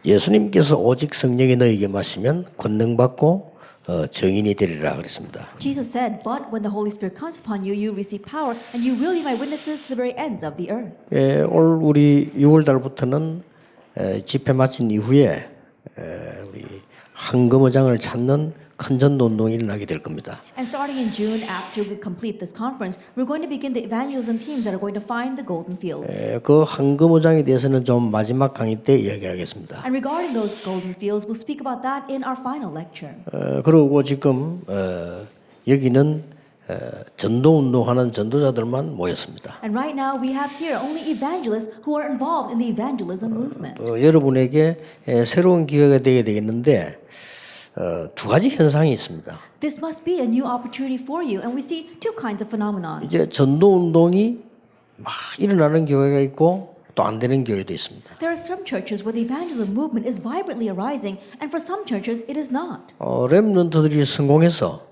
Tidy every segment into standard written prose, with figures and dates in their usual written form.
예수님께서 오직 성령이 너에게 마시면 권능 받고 증인이 되리라 그랬습니다. Jesus said, "But when the Holy Spirit comes upon you, you receive power, and you will be my witnesses to the very ends of the earth." 예, 올 우리 6월 달부터는 집회 마친 이후에 우리 황금어장을 찾는 큰 전도 운동이 일어나게 될 겁니다. And starting in June, after we complete this conference, we're going to begin the evangelism teams that are going to find the golden fields. 그 황금어장에 대해서는 좀 마지막 강의 때 이야기하겠습니다. And regarding those golden fields, we'll speak about that in our final lecture. 그리고 지금 여기는 전도 운동하는 전도자들만 모였습니다. And right now, we have here only evangelists who are involved in the evangelism movement. 여러분에게 새로운 기회가 되게 되겠는데 두 가지 현상이 있습니다. This must be a new opportunity for you, and we see two kinds of phenomena. 이제 전도 운동이 막 일어나는 교회가 있고 또 안 되는 교회도 있습니다. There are some churches where the evangelism movement is vibrantly arising, and for some churches it is not. 렘넌트들이 성공해서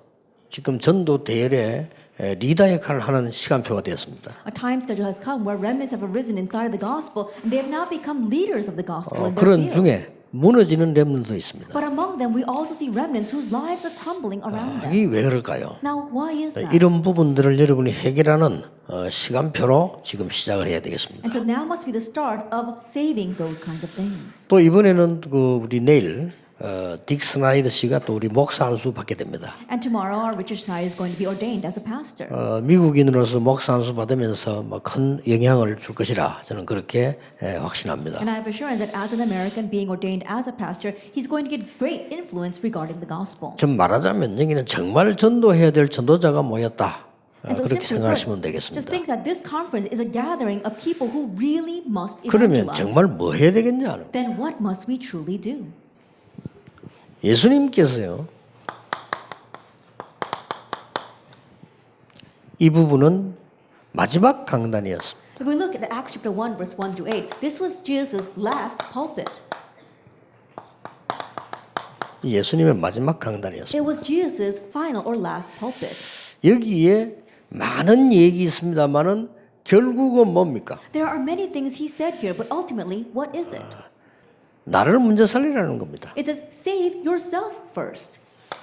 지금 전도 대열에 리더 역할을 하는 시간표가 되었습니다. A time schedule has come where remnants have arisen inside of the gospel, and they have now become leaders of the gospel in their 그런 중에 fields. 무너지는 렘넌트도 있습니다. But among them, we also see remnants whose lives are crumbling around them. 이게 왜 그럴까요? Now, why is that? 이런 부분들을 여러분이 해결하는 시간표로 지금 시작을 해야 되겠습니다. And so now must be the start of saving those kinds of things. 또 이번에는 우리 내일 딕 스나이더 씨가 또 우리 목사 안수 받게 됩니다. And tomorrow, our Richard Schneider is going to be ordained as a pastor. 미국인으로서 목사 안수 받으면서 큰 영향을 줄 것이라 저는 그렇게 확신합니다. And I have assurance that as an American being ordained as a pastor, he's going to get great influence regarding the gospel. 좀 말하자면 여기는 정말 전도해야 될 전도자가 모였다. And so 그렇게 simply 생각하시면 put, just 되겠습니다. think that this conference is a gathering of people who really must 그러면 evangelize. 정말 뭐 해야 되겠냐? Then what must we truly do? 예수님께서요. 이 부분은 마지막 강단이었습니다. If we look at Acts chapter 1, verse 1 through 8, this was Jesus' last pulpit. 예수님의 마지막 강단이었습니다. It was Jesus' final or last pulpit. 여기에 많은 얘기 있습니다만은 결국은 뭡니까? There are many things he said here, but ultimately, what is it? 나를 먼저 살리라는 겁니다. It says, save yourself first.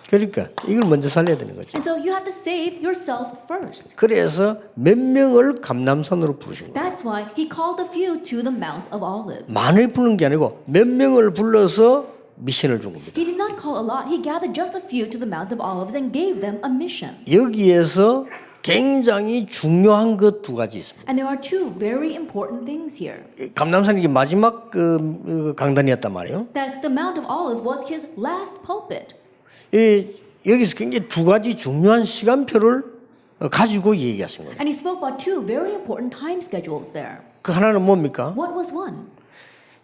그러니까 이걸 먼저 살려야 되는 거죠. And so you have to save yourself first. 그래서 몇 명을 감람산으로 부르신 거예요. That's why he called a few to the Mount of Olives. 많이 부르는 게 아니고 몇 명을 불러서 미션을 준 겁니다. He did not call a lot. He gathered just a few to the Mount of Olives and gave them a mission. 여기에서 굉장히 중요한 것 두 가지 있습니다. And there are two very important things here. 감람산이 이게 마지막 강단이었단 말이에요. That the Mount of Olives was his last pulpit. 여기서 굉장히 두 가지 중요한 시간표를 가지고 얘기하신 거예요. And he spoke about two very important time schedules there. 그 하나는 뭡니까? What was one?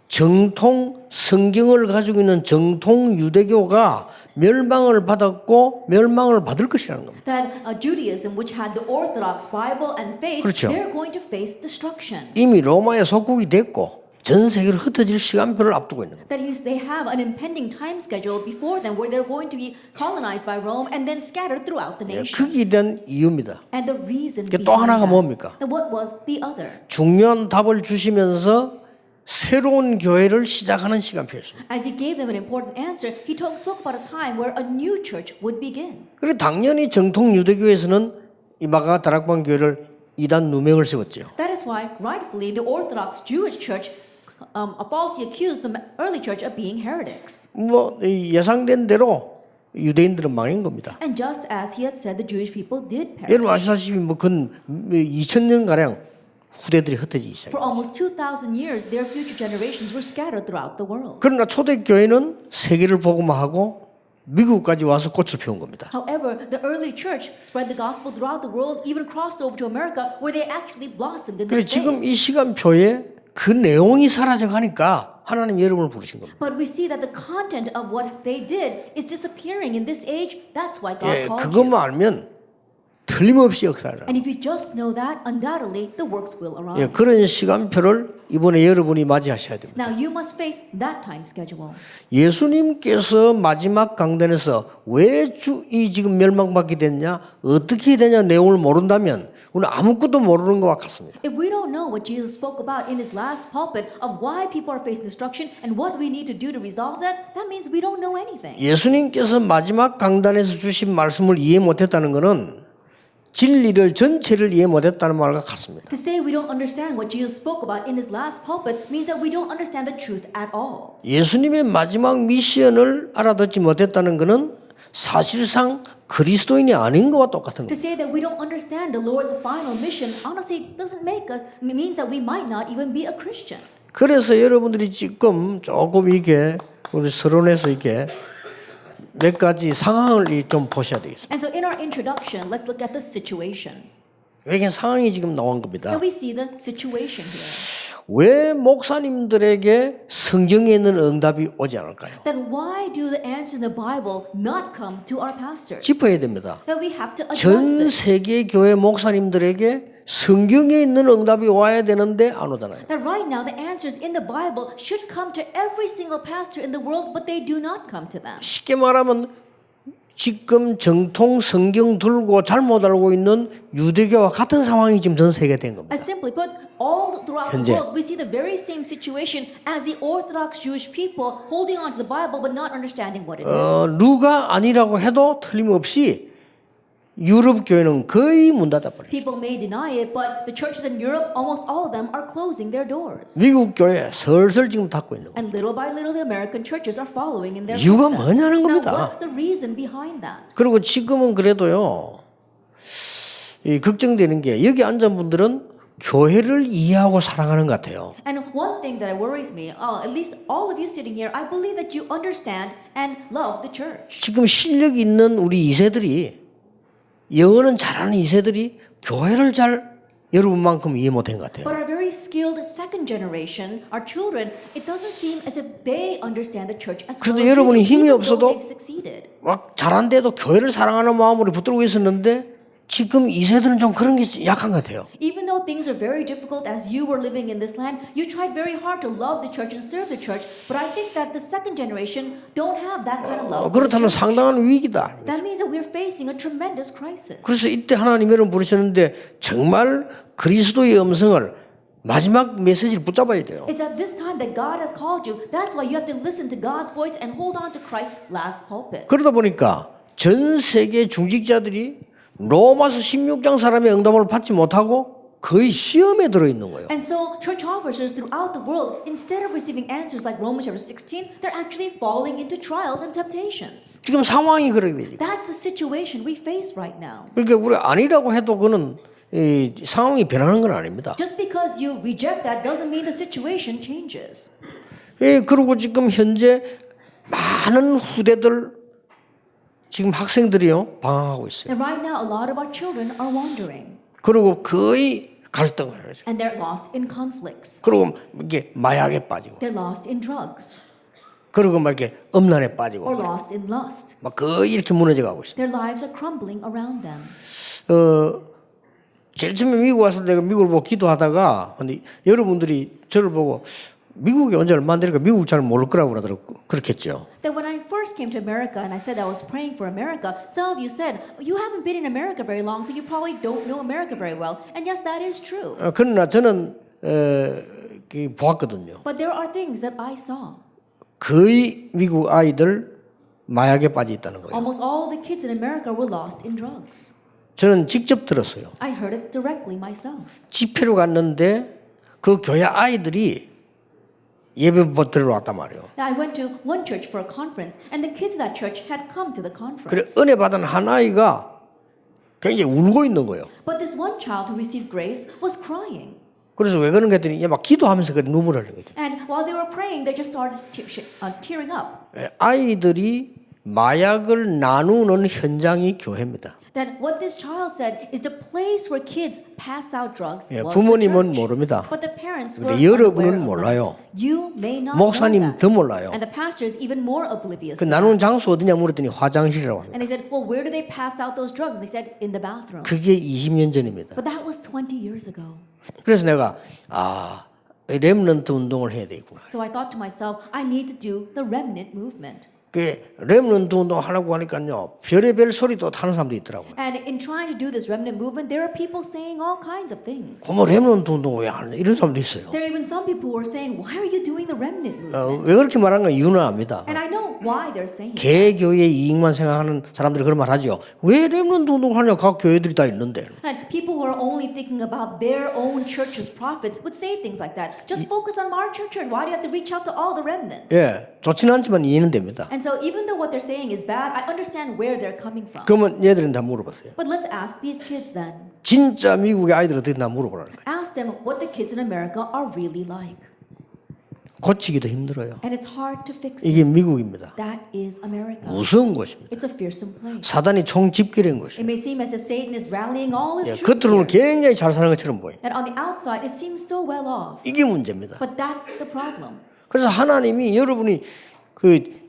정통 성경을 가지고 있는 정통 유대교가 멸망을 받았고 멸망을 받을 것이라는 겁니다. That Judaism, which had the Orthodox Bible and faith, 그렇죠. they're going to face destruction. 이미 로마의 속국이 됐고 전 세계로 흩어질 시간표를 앞두고 있는 겁니다. That they have an impending time schedule before them where they're going to be colonized by Rome and then scattered throughout the nations. 그게 된 이유입니다. And the reason 또 behind 하나가 that. 뭡니까? And what was the other? 중요한 답을 주시면서 새로운 교회를 시작하는 시간표였습니다. As he gave them an important answer, he spoke about a time where a new church would begin. 그리고 당연히 정통 유대교에서는 이 마가 다락방 교회를 이단 누명을 세웠죠. That is why, rightfully, the Orthodox Jewish Church falsely accused the early church of being heretics. 뭐 예상된 대로 유대인들은 망한 겁니다. And just as he had said, the Jewish people did perish. 여러분 아시다시피 근 2000년 가량 후대들이 흩어지기 For 시작했어요. almost 2,000 years, their future generations were scattered throughout the world. 그러나 초대교회는 세계를 복음화하고 미국까지 와서 꽃을 피운 겁니다. However, the early church spread the gospel throughout the world, even crossed over to America, where they actually blossomed in 그래서 their 지금 faith. 이 시간표에 그 내용이 사라져 가니까 하나님 여러분을 부르신 겁니다. But we see that the content of what they did is disappearing in this age. That's why God 예, called you. 그것만 알면 틀림없이 역사를. And if you just know that, undoubtedly the works will arise. 예, 그런 시간표를 이번에 여러분이 맞이하셔야 됩니다. Now you must face that time schedule. 예수님께서 마지막 강단에서 왜 이 지금 멸망받게 됐냐, 어떻게 되냐 내용을 모른다면 우리는 아무것도 모르는 것과 같습니다. If we don't know what Jesus spoke about in his last pulpit of why people are facing destruction and what we need to do to resolve that, that means we don't know anything. 예수님께서 마지막 강단에서 주신 말씀을 이해 못했다는 것은 진리를 전체를 이해 못했다는 말과 같습니다. To say we don't understand what Jesus spoke about in his last pulpit means that we don't understand the truth at all. 예수님의 마지막 미션을 알아듣지 못했다는 것은 사실상 그리스도인이 아닌 것과 똑같은 To 거예요. say that we don't understand the Lord's final mission honestly doesn't make us means that we might not even be a Christian. 그래서 여러분들이 지금 조금 이게 우리 서론에서 이게 몇 가지 상황을 좀 보셔야 되겠습니다. And so in our introduction, let's look at the situation. 이게 상황이 지금 나온 겁니다. And we see the situation here. 왜 목사님들에게 성경에 있는 응답이 오지 않을까요? Then why do the answers in the Bible not come to our pastors? 짚어야 됩니다. That we have to address 전 this. 세계 교회 목사님들에게 성경에 있는 응답이 와야 되는데 안 오잖아요. That right now the answers in the Bible should come to every single pastor in the world, but they do not come to them. 쉽게 말하면 지금 정통 성경 들고 잘못 알고 있는 유대교와 같은 상황이 지금 전 세계에 된 겁니다. As simply put, all throughout 현재. the world, we see the very same situation as the Orthodox Jewish people holding on to the Bible but not understanding what it is. 누가 아니라고 해도 틀림없이 유럽 교회는 거의 문 닫아버려요. People may deny it, but the churches in Europe, almost all of them are closing their doors. 미국 교회 슬슬 지금 닫고 있는 거예요. And little by little, the American churches are following in their 이유가 footsteps. 뭐냐는 Now, 겁니다. what's the reason behind that? 그리고 지금은 그래도요, 이 걱정되는 게 여기 앉은 분들은 교회를 이해하고 사랑하는 것 같아요. And one thing that worries me, at least all of you sitting here, I believe that you understand and love the church. 지금 실력 있는 우리 2세들이 영어는 잘하는 2세들이 교회를 잘 여러분만큼 이해 못한 것 같아요. But our very skilled second generation, our children, it doesn't seem as if they understand the church as well 그래도 as 여러분이 we do, 힘이 even though 없어도 they've succeeded. 막 잘한데도 교회를 사랑하는 마음으로 붙들고 있었는데 지금 2세들은 좀 그런 게 약한 것 같아요. Even though things are very difficult as you were living in this land, you tried very hard to love the church and serve the church. But I think that the second generation don't have that kind of love. for the 그렇다면 church. 상당한 위기다. That means that we're facing a tremendous crisis. 그래서 이때 하나님 여러분 부르셨는데 정말 그리스도의 음성을 마지막 메시지를 붙잡아야 돼요. It's at this time that God has called you. That's why you have to listen to God's voice and hold on to Christ's last pulpit. 그러다 보니까 전 세계 중직자들이 로마서 16장 사람의 응답을 받지 못하고 거의 시험에 들어 있는 거예요. And so church officers throughout the world, instead of receiving answers like Romans chapter 16, they're actually falling into trials and temptations. 지금 상황이 그렇게 되죠. That's the situation we face right now. 그러니까 우리 아니라고 해도 그는 이 상황이 변하는 건 아닙니다. Just because you reject that doesn't mean the situation changes. 그리고 지금 현재 많은 후대들 지금 학생들이요 방황하고 있어요. And right now, a lot of our children are wandering. 그리고 거의 갈등을 하죠. And they're lost in conflicts. 그리고 이게 마약에 빠지고, They're lost in drugs. 그리고 막 이렇게 음란에 Or 빠지고, lost in lust. 막 거의 이렇게 무너져 가고 있어요. Their lives are crumbling around them. 제일 처음에 미국 와서 내가 미국을 보고 기도하다가 근데 여러분들이 저를 보고 미국에 온 지 얼마 안 되니까 미국 잘 모를 거라고 그러더라고 그렇겠죠. That when I first came to America and I said I was praying for America, some of you said, you haven't been in America very long, so you probably don't know America very well. And yes, that is true. 그러나 저는 보았거든요. But there are things that I saw. 거의 미국 아이들 마약에 빠져 있다는 거예요. Almost all the kids in America were lost in drugs. 저는 직접 들었어요. I heard it directly myself. 집회로 갔는데 그 교회 아이들이 예배 들으러 왔단 말이에요. I went to one church for a conference, and the kids of that church had come to the 그래 conference. 은혜 받은 한 아이가 굉장히 울고 있는 거예요. But this one child who received grace was crying. 그래서 왜 그런가 했더니 막 기도하면서 그래 눈물을 흘리거든요. And while they were praying, they just started tearing up. 아이들이 마약을 나누는 현장이 교회입니다. That what this child said is the place where kids pass out drugs 예, was 부모님은 the church. 모릅니다. But the parents were 근데 unaware 여러분은 of 몰라요. that. You may not 목사님 know that. 더 몰라요. And the pastor is even more oblivious 그 to 나누는 that. 장소 어디냐 물었더니 화장실이라고 합니다. And they said, well, where do they pass out those drugs? And they said, in the bathroom. 그게 20년 전입니다. But that was 20 years ago. 그래서 내가 렘넌트 운동을 해야 되겠구나. So I thought to myself, I need to do the remnant movement. 그 렘넌트 운동 하려고 하니까요 별의별 소리도 하는 사람도 있더라고요. And in trying to do this remnant movement, there are people saying all kinds of things. 뭐 렘넌트 운동 왜 하는 이런 사람도 있어요. There are even some people who are saying, why are you doing the remnant movement? 왜 그렇게 말하는 건 이유는 압니다. And I know why they're saying it. 개교의 이익만 생각하는 사람들이 그런 말 하죠. 왜 렘넌트 운동을 하냐? 각 교회들이 다 있는데. And people who are only thinking about their own church's profits would say things like that. Just focus on our church, and why do you have to reach out to all the remnants? 예, 좋지는 않지만 이해는 됩니다. And so even though what they're saying is bad, I understand where they're coming from. 그러면 얘들한테 한번 물어보세요. But let's ask these kids then. 진짜 미국의 아이들 어떻게 나 물어보라는 거예요. Ask them what the kids in America are really like. 고치기도 힘들어요. And it's hard to fix 이게 this. 미국입니다. That is America. 무서운 곳입니다. It's a fearsome place. 사단이 총집결한 It 곳이에요. may seem as if Satan is rallying all his 예, troops 겉으로는 here. 굉장히 잘 사는 것처럼 보여요. And on the outside, it seems so well off. 이게 문제입니다. But that's the problem. 그래서 하나님이 여러분이 그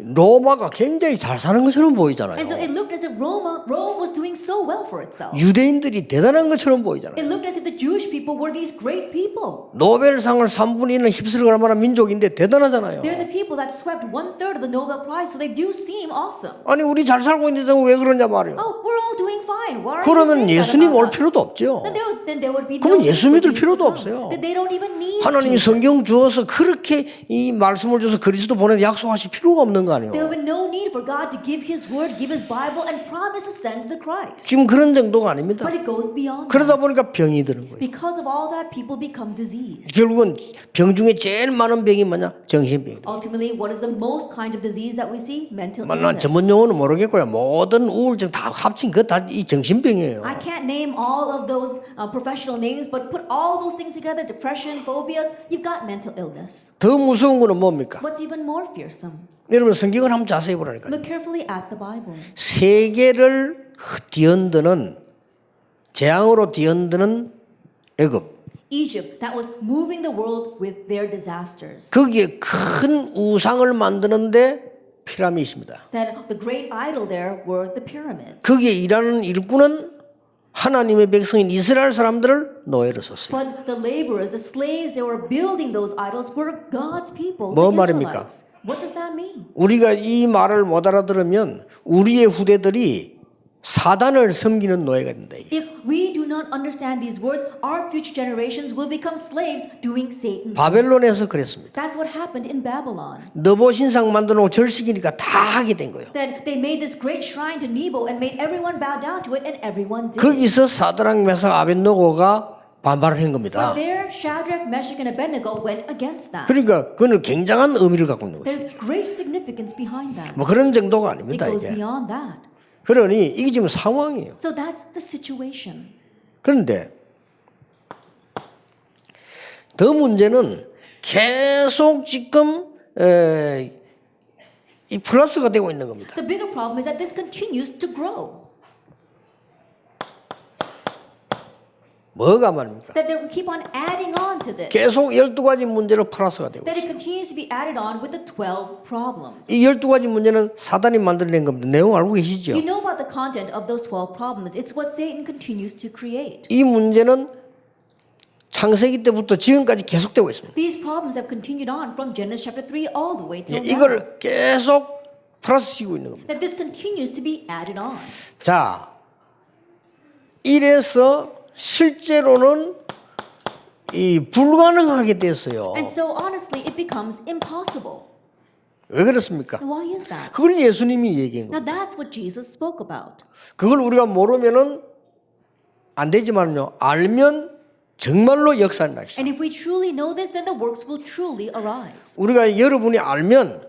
로마가 굉장히 잘 사는 것처럼 보이잖아요. And so it looked as if Rome was doing so well for itself. 유대인들이 대단한 것처럼 보이잖아요. It looked as if the Jewish people were these great people. 노벨상을 3분의 1은 휩쓸어갈 만한 민족인데 대단하잖아요. They're the people that swept 1/3 of the Nobel Prize, so they do seem awesome. 아니 우리 잘 살고 있는데 왜 그러냐 말이에요. Oh, we're all doing fine. Why are you 그러면 saying that 예수님 올 about 필요도 us? 없죠. Then there would be 그러면 no 예수 need 믿을 for Jesus to 필요도 come. 없어요. Then they don't even need 하나님이 Jesus. 성경 주어서 그렇게 이 말씀을 줘서 그리스도 보내 약속하실 필요가 없는 거 아니에요. There would be no need for God to give His word, give His Bible, and promise to send the Christ. 지금 그런 정도가 아닙니다. But it goes beyond 그러다 that. 보니까 병이 드는 거예요. Because of all that, people become diseased. 결국은 병 중에 제일 많은 병이 뭐냐? 정신병이에요. Ultimately, what is the most kind of disease that we see? Mental 난 illness. 전문 용어는 모르겠고요. 모든 우울증 다 합친 그 다 이 정신병이에요. I can't name all of those professional names, but put all those things together, depression, phobias, you've got mental illness. 더 무서운 거는 뭡니까? What's even more fearsome? 여러분 성경을 한번 자세히 보라니까요. Look carefully at the Bible. 세계를 뒤흔드는 재앙으로 뒤흔드는 애굽. Egypt, that was moving the world with their disasters. 거기에 큰 우상을 만드는데 피라미드입니다. That the great idol there were the pyramids. 거기에 일하는 일꾼은 하나님의 백성인 이스라엘 사람들을 노예로 썼어요. But the laborers, the slaves, they were building those idols were God's people, 뭐 the 말입니까? Israelites. What does that mean? 우리가 이 말을 못 알아들으면 우리의 후대들이 사단을 섬기는 노예가 된다. If we do not understand these words, our future generations will become slaves doing Satan's work. 바벨론에서 그랬습니다. That's what happened in Babylon. 너보 신상 만들어놓고 절식이니까 다 하게 된 거예요. Then they made this great shrine to Nebo and made everyone bow down to it, and everyone did. 거기서 사드락 메삭 아벳노고가 반발을 한 겁니다. But there, Shadrach, Meshach, and Abednego went against that. 그러니까 그는 굉장한 의미를 갖고 있는 거예요. There's great significance behind that. 뭐 그런 정도가 It 아닙니다. goes 이게. beyond that. 그러니 이게 지금 상황이에요. So that's the situation. 그런데 더 문제는 계속 지금 이 플러스가 되고 있는 겁니다. The bigger problem is that this continues to grow. 뭐가 말입니까? That they keep on adding on to this. 계속 12가지 문제로 플러스가 되고 That 있어요. it continues to be added on with the 12 problems. 이 12가지 문제는 사단이 만들어낸 겁니다. 내용 알고 계시죠? You know about the content of those 12 problems. It's what Satan continues to create. 이 문제는 창세기 때부터 지금까지 계속되고 있습니다. These problems have continued on from Genesis chapter 3 all the way till now. 이걸 계속 플러스 씌고 있는 겁니다. That this continues to be added on. 자, 이래서 실제로는 이 불가능하게 됐어요. And so honestly, it becomes impossible. 왜 그렇습니까? Why is that? 그걸 예수님이 얘기한 거예요. Now that's what Jesus spoke about. 그걸 우리가 모르면은 안 되지만요. 알면 정말로 역사는 나시죠. And if we truly know this, then the works will truly arise. 우리가 여러분이 알면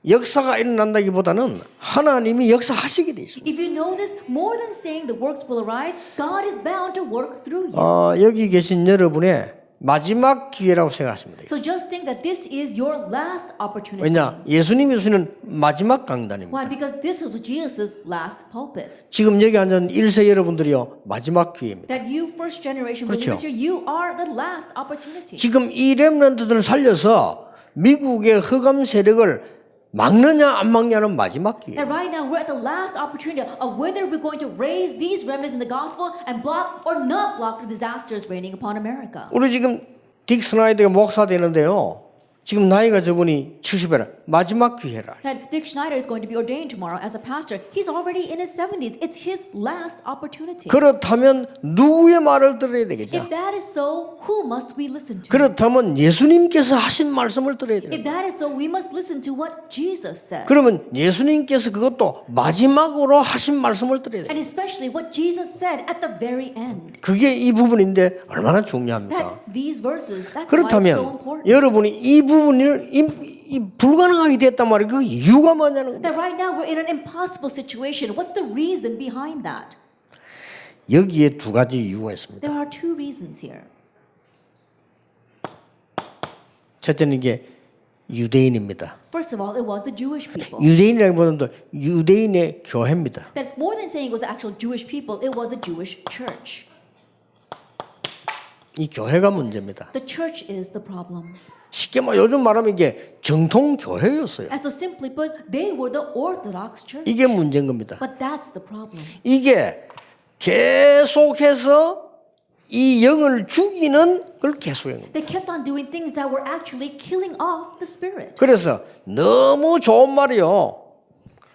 역사가 일어난다기보다는 하나님이 역사하시게 돼 있습니다. If you know this, more than saying the works will arise, God is bound to work through you. 여기 계신 여러분의 마지막 기회라고 생각하십니다. So just think that this is your last opportunity. 왜냐? 예수님이 주시는 마지막 강단입니다. Why? Because this was Jesus' last pulpit. 지금 여기 앉은 1세 여러분들이요. 마지막 기회입니다. That you first generation 그렇죠. believers here, you are the last opportunity. 지금 이 렘넌트들을 살려서 미국의 흑암 세력을 막느냐 안 막냐는 마지막 기회. And right now we're at the last opportunity of whether we're going to raise these remnants in the gospel and block or not block the disasters raining upon America. 우리 지금 딕 스나이더가 목사 되는데요. 지금 나이가 저분이 70이라 마지막 기회라. That Dick Schneider is going to be ordained tomorrow as a pastor. He's already in his 70s. It's his last opportunity. 그렇다면 누구의 말을 들어야 되겠냐? If that is so, who must we listen to? 그렇다면 예수님께서 하신 말씀을 들어야 If 돼요. that is so, we must listen to what Jesus said. 그러면 예수님께서 그것도 마지막으로 하신 말씀을 들어야 돼요. And especially what Jesus said at the very end. 그게 이 부분인데 얼마나 중요합니까? That's these verses. That's why it's so 그렇다면 important. 여러분이 이 부분을 이 불가능하게 됐단 말이에요. 그 이유가 뭐냐는 거예요. That right now we're in an impossible situation. What's the reason behind that? 여기에 두 가지 이유가 있습니다. There are two reasons here. 첫째는 이게 유대인입니다. First of all, it was the Jewish people. 유대인이라기보다도 유대인의 교회입니다. That more than saying it was the actual Jewish people, it was the Jewish church. 이 교회가 문제입니다. The church is the problem. 쉽게 말 요즘 말하면 이게 정통 교회였어요. And so simply put, they were the Orthodox church. 이게 문제인 겁니다. But that's the problem. 이게 계속해서 이 영을 죽이는 걸 계속한 겁니다. They kept on doing things that were actually killing off the spirit. 그래서 너무 좋은 말이요.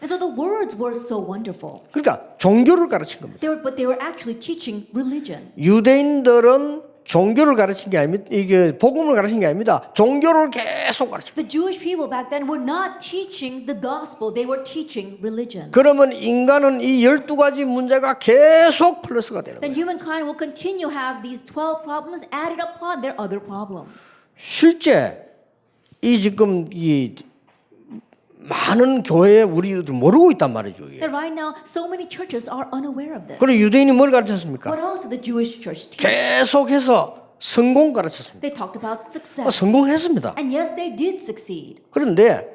And so the words were so wonderful. 그러니까 종교를 가르친 겁니다. But they were actually teaching religion. 유대인들은 종교를 가르친 게 아닙니다. 이게 복음을 가르친 게 아닙니다. 종교를 계속 가르친. The Jewish people back then were not teaching the gospel. They were teaching religion. 그러면 인간은 이 12가지 문제가 계속 플러스가 되는 거예요. Then humankind will continue to have these 12 problems added upon their other problems. 실제 이 지금 이 많은 교회에 우리들 모르고 있단 말이죠. 이게. That right now, so many churches are unaware of this. 그리고 유대인이 뭘 가르쳤습니까? What else did the Jewish church teach? 계속해서 성공 가르쳤습니다. They talked about success. 성공했습니다. And yes, they did succeed. 그런데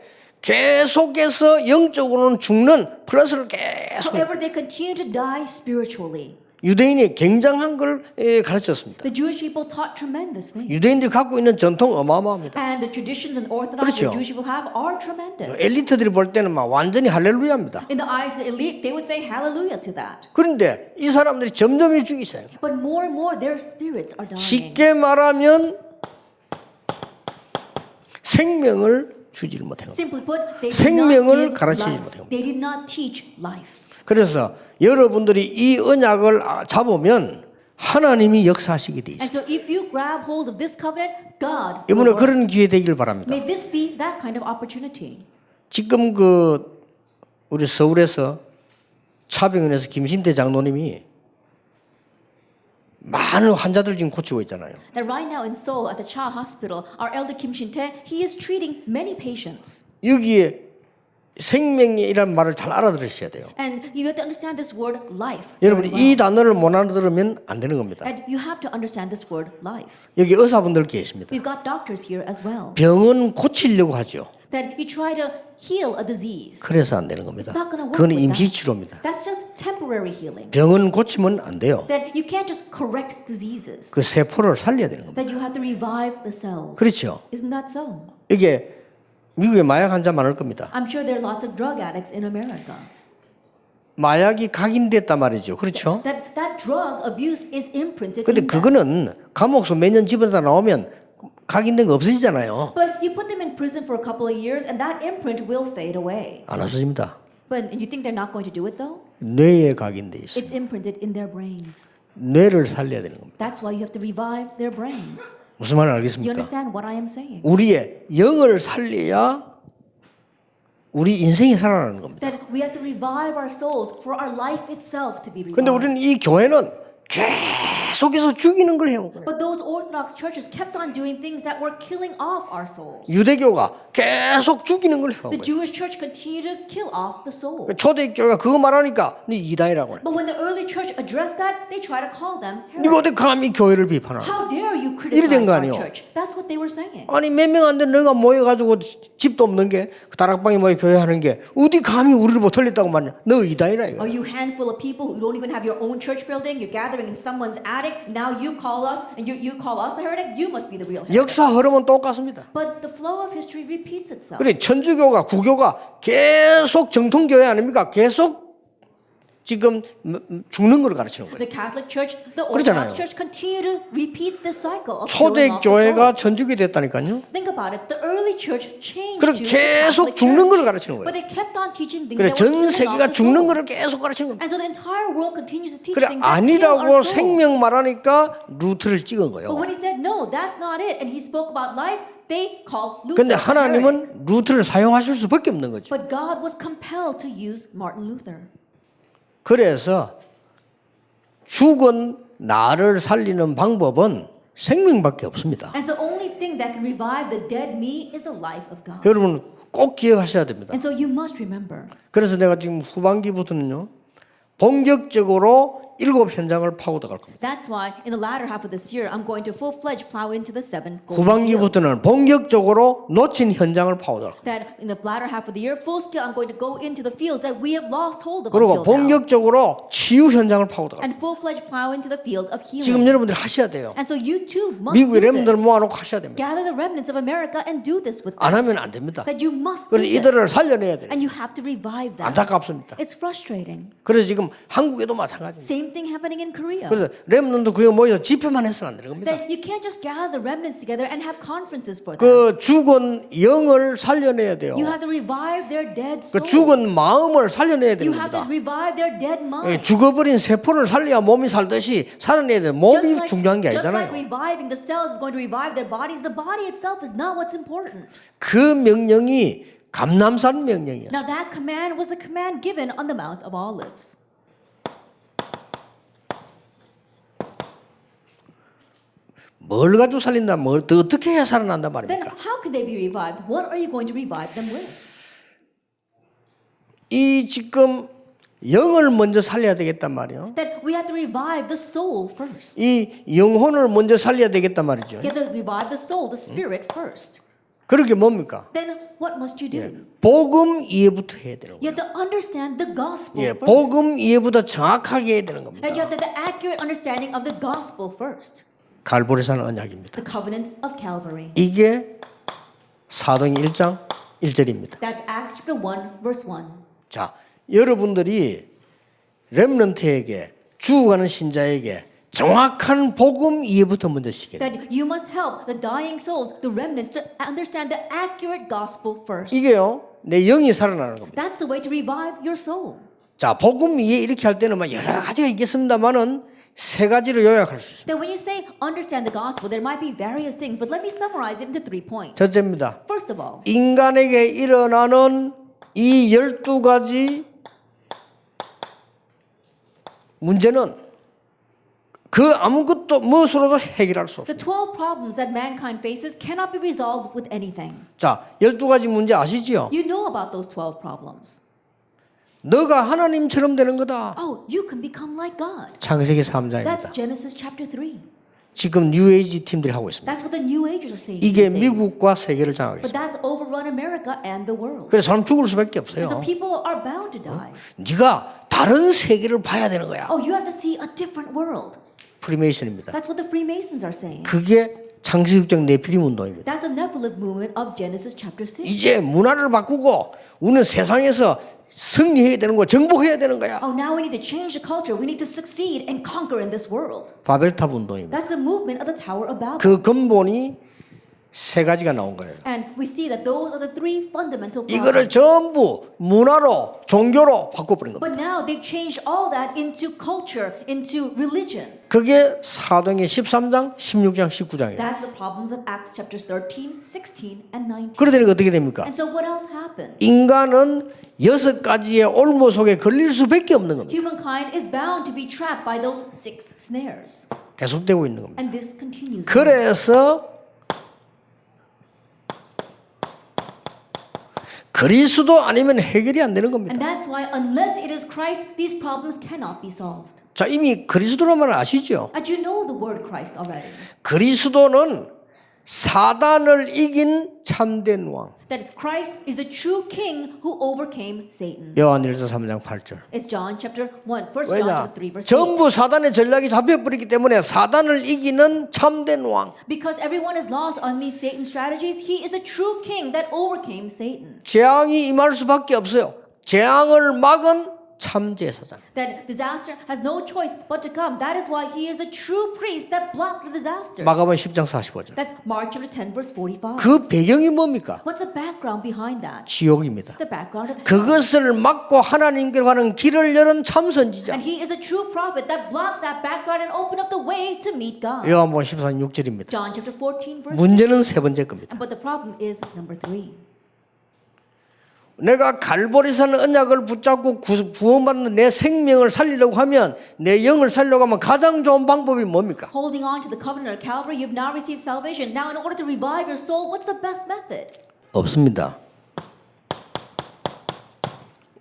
계속해서 영적으로는 죽는 플러스를 계속 However, they continue to die spiritually. 유대인이 굉장한 걸 가르쳤습니다. The Jewish people taught tremendous things. 유대인들이 갖고 있는 전통 어마어마합니다. And the traditions and orthodox 그렇죠. the Jewish people have are tremendous. 엘리트들이 볼 때는 막 완전히 할렐루야입니다. In the eyes of the elite, they would say hallelujah to that. 그런데 이 사람들이 점점 죽기 시작해요. But more and more, their spirits are dying. 쉽게 말하면 생명을 주지를 못해요. Simply put, they did 생명을 not give 가르치지 life. 못해요. They did not teach life. 그래서 여러분들이 이 언약을 잡으면 하나님이 역사하시게 돼 And 있어요. so if you grab hold of this covenant, God 이번에 will work. 그런 기회 되길 바랍니다. May this be that kind of opportunity. 지금 우리 서울에서 차병원에서 김신태 장로님이 많은 환자들 지금 고치고 있잖아요. That right now in Seoul at the Cha Hospital, our elder Kim Shin-tae, he is treating many patients. 여기에 생명이라는 말을 잘 알아들으셔야 돼요. And you have to understand this word life. 여러분 very 이 well. 단어를 못 알아들으면 안 되는 겁니다. And you have to understand this word life. 여기 의사분들 계십니다. We've got doctors here as well. 병은 고치려고 하죠. That you try to heal a disease. 그래서 안 되는 겁니다. It's not gonna work 그건 with 임시 that. 치료입니다. That's just temporary healing. 병은 고치면 안 돼요. That you can't just correct diseases. 그 세포를 살려야 되는 겁니다. That you have to revive the cells. 그렇죠. Isn't that so? 이게 미국에 마약 환자 많을 겁니다. I'm sure there are lots of drug addicts in America. 마약이 각인됐단 말이죠. 그렇죠? That drug abuse is imprinted 근데 in them. 그거는 감옥에서 몇 년 집에다 나오면 각인된 거 없어지잖아요. But you put them in prison for a couple of years and that imprint will fade away. 안 없어집니다. But you think they're not going to do it though? 뇌에 각인돼 있어요. It's imprinted in their brains. 뇌를 살려야 되는 겁니다. That's why you have to revive their brains. 무슨 말인지 You 알겠습니까? understand what I am saying? 우리의 영을 살려야 우리 인생이 살아나는 겁니다. That we have to revive our souls for our life itself to be 근데 revived. 우리는 이 교회는 계속해서 죽이는 걸 해온 거예요. But those Orthodox churches kept on doing things that were killing off our souls. 유대교가 계속 죽이는 걸 해온 The 거예요. Jewish church continued to kill off the soul. 초대교회가 그거 말하니까 네 이단이라고 해. But when the early church addressed that, they try to call them 네가 heretics. 어떻게 감히 교회를 비판하냐? How dare you 이래 된 criticize 거 our 아니에요? church? That's what they were saying. 아니 몇 명 안 된 너가 모여가지고 집도 없는 게 다락방에 모여 교회 하는 게 어디 감히 우리를 못 털렸다고 말이야? 너 이단이라 이거. Are you handful of people who don't even have your own church building? You're gathering in someone's attic. Now you call us and you call us the heretic? You must be the real heretic. 역사 흐름은 똑같습니다. But the flow of history repeats itself. 그래 천주교가 구교가 계속 정통교회 아닙니까? 계속 지금 죽는 걸 가르치는 거예요. The Catholic Church, the 그렇잖아요. Orthodox Church continue to repeat the cycle of killing off the 초대교회가 soul. 천주교 됐다니까요. Think about it. The early church changed 그럼 to the 계속 Catholic 죽는 걸 Church. 가르치는 But 거예요. they kept on teaching things 그래 that were 전 killing 세계가 off the 죽는 soul. 거를 계속 가르치는 거예요. And so the entire world continues to teach 그래 things that kill our 아니라고 soul. 생명 말하니까 루트를 찍은 But 거예요. when he said no, that's not it, and he spoke about life, they called Luther 근데 a heretic. 하나님은 루트를 사용하실 수밖에 없는 거죠. But God was compelled to use Martin Luther. 그래서 죽은 나를 살리는 방법은 생명밖에 없습니다. And so the only thing that can revive the dead me is the life of God. 여러분 꼭 기억하셔야 됩니다. And so you must remember. 그래서 내가 지금 후반기부터는요 본격적으로 7 현장을 파고 들어갈 겁니다. That's why in the latter half of this year, I'm going to full-fledged plow into the 7 golden fields. 후반기부터는 본격적으로 놓친 현장을 파고 들어갈 겁니다. That in the latter half of the year, full scale, I'm going to go into the fields that we have lost hold of 그리고 until now. 본격적으로 치유 현장을 파고 들어갈 겁니다. And full-fledged plow into the field of 지금 healing. 여러분들이 하셔야 돼요. And so you too must 미국의 do 렘들 this. 모아놓고 하셔야 됩니다. Gather the remnants of America and do this with 안 them. 하면 안 됩니다. That you must do 그래서 이들을 this. 살려내야 돼요. And you have to revive them. 안타깝습니다. It's frustrating. 그래서 지금 한국에도 마찬가지입니다. Same thing happening in Korea. 그래서 렘넌트 그에 모여서 집회만 해서는 안 되는 겁니다. That you can't just gather the remnants together and have conferences for them. 그 죽은 영을 살려내야 돼요. You have to revive their dead 그 souls. 죽은 마음을 살려내야 되는 You have to 겁니다. revive their dead 예, minds. 죽어버린 세포를 살려야 몸이 살듯이 살아내야 돼요. 몸이 중요한 게 just like 아니잖아요. reviving the cells is going to revive their bodies, the body itself is not what's important. 그 명령이 감람산 명령이었어요. Now that command was the command given on the Mount of Olives. 뭘 가지고 살린다, 뭘 더 어떻게 해야 살아난단 Then 말입니까? how can they be revived? What are you going to revive them with? 이 지금 영을 먼저 살려야 되겠단 말이에요. That we have to revive the soul first. 이 영혼을 먼저 살려야 되겠단 말이죠. You have to revive the soul, the spirit first. 그렇게 뭡니까? Then what must you do? 복음 이해부터 해야 되는 You 거예요. have to understand the gospel 예, first. 복음 이해부터 정확하게 해야 되는 겁니다. That you have to have the accurate understanding of the gospel first. 갈보리산 언약입니다. The covenant of Calvary. 이게 사도행 1장 1절입니다. That's Acts chapter 1, verse 1. 자, 여러분들이 렘넌트에게 죽어가는 신자에게 정확한 복음 이해부터 먼저 시켜야 돼요. That you must help the dying souls, the remnants, to understand the accurate gospel first. 이게요, 내 영이 살아나는 겁니다. That's the way to revive your soul. 자, 복음 이해 이렇게 할 때는 막 여러 가지가 있겠습니다만은 세 가지로 요약할 수 있습니다. That when you say understand the gospel, there might be various things, but let me summarize it into 3 points. 첫째입니다. First of all, 인간에게 일어나는 이 12가지 문제는 그 아무것도 무엇으로도 해결할 수 the 없습니다. 12 problems that mankind faces cannot be resolved with anything. 자, 12가지 문제 아시지요? You know about those 12 problems. 너가 하나님처럼 되는 거다. Oh, you can become like God. 창세기 That's 3장입니다. Genesis chapter 3. 지금 뉴에이지 팀들이 하고 있습니다. That's what the New Agers are saying. 이게 these days. 미국과 세계를 But 장악했습니다. that's overrun America and the world. 그래서 사람 죽을 수밖에 없어요. And so people are bound to die. 네가 다른 세계를 봐야 되는 거야. Oh, you have to see a different world. 프리메이션입니다. That's what the Freemasons are saying. 그게 창세기적 네피림 운동입니다. That's the Nephilim movement of Genesis chapter 6. 이제 문화를 바꾸고 우리는 세상에서 승리해야 되는 거야. 정복해야 되는 거야. Oh, now we need to change the culture. We need to succeed and conquer in this world. 바벨탑 운동입니다. That's the movement of the Tower of Babel. 그 근본이 세 가지가 나온 거예요. And we see that those are the 3 fundamental 이거를 problems. 전부 문화로 종교로 바꿔버린 겁니다. But now they've changed all that into culture, into religion. 그게 사도행전 13장, 16장, 19장이에요. That's the problems of Acts chapters 13, 16, and 19. 그러더니 어떻게 됩니까? And so what else happens? 인간은 6가지의 올무 속에 걸릴 수밖에 없는 겁니다. Humankind is bound to be trapped by those 6 snares. 계속되고 있는 겁니다. And this continues. 그래서 그리스도 아니면 해결이 안 되는 겁니다. And that's why unless it is Christ, these problems cannot be solved. 자, 이미 그리스도라면 아시죠? And you know the word Christ already. 그리스도는 사단을 이긴 참된 왕. That Christ is the true king who overcame Satan. 요한일서 3장 8절. It's John chapter 1, 1 John 왜냐? chapter 3 verse 8. 전부 사단의 전략이 잡혀버리기 때문에 사단을 이기는 참된 왕. Because everyone is lost on these Satan strategies, he is a true king that overcame Satan. 재앙이 임할 수밖에 없어요. 재앙을 막은 참 제사장. That disaster has no choice but to come. That is why he is a true priest that blocked the disasters. 마가복음 10장 45절. That's Mark chapter 10 verse 45. 그 배경이 뭡니까? What's the background behind that? 지옥입니다. The background of hell. 그것을 막고 하나님께로 가는 길을 열은 참 선지자. And he is a true prophet that blocked that background and opened up the way to meet God. 요한복음 14장 6절입니다. John chapter 14 verse 6. 문제는 세 번째 겁니다. But the problem is number 3. 내가 갈보리산 언약을 붙잡고 구원받는 내 생명을 살리려고 하면 내 영을 살려고 하면 가장 좋은 방법이 뭡니까? Holding on to the covenant of Calvary, you've now received salvation. Now in order to revive your soul, what's the best method? 없습니다.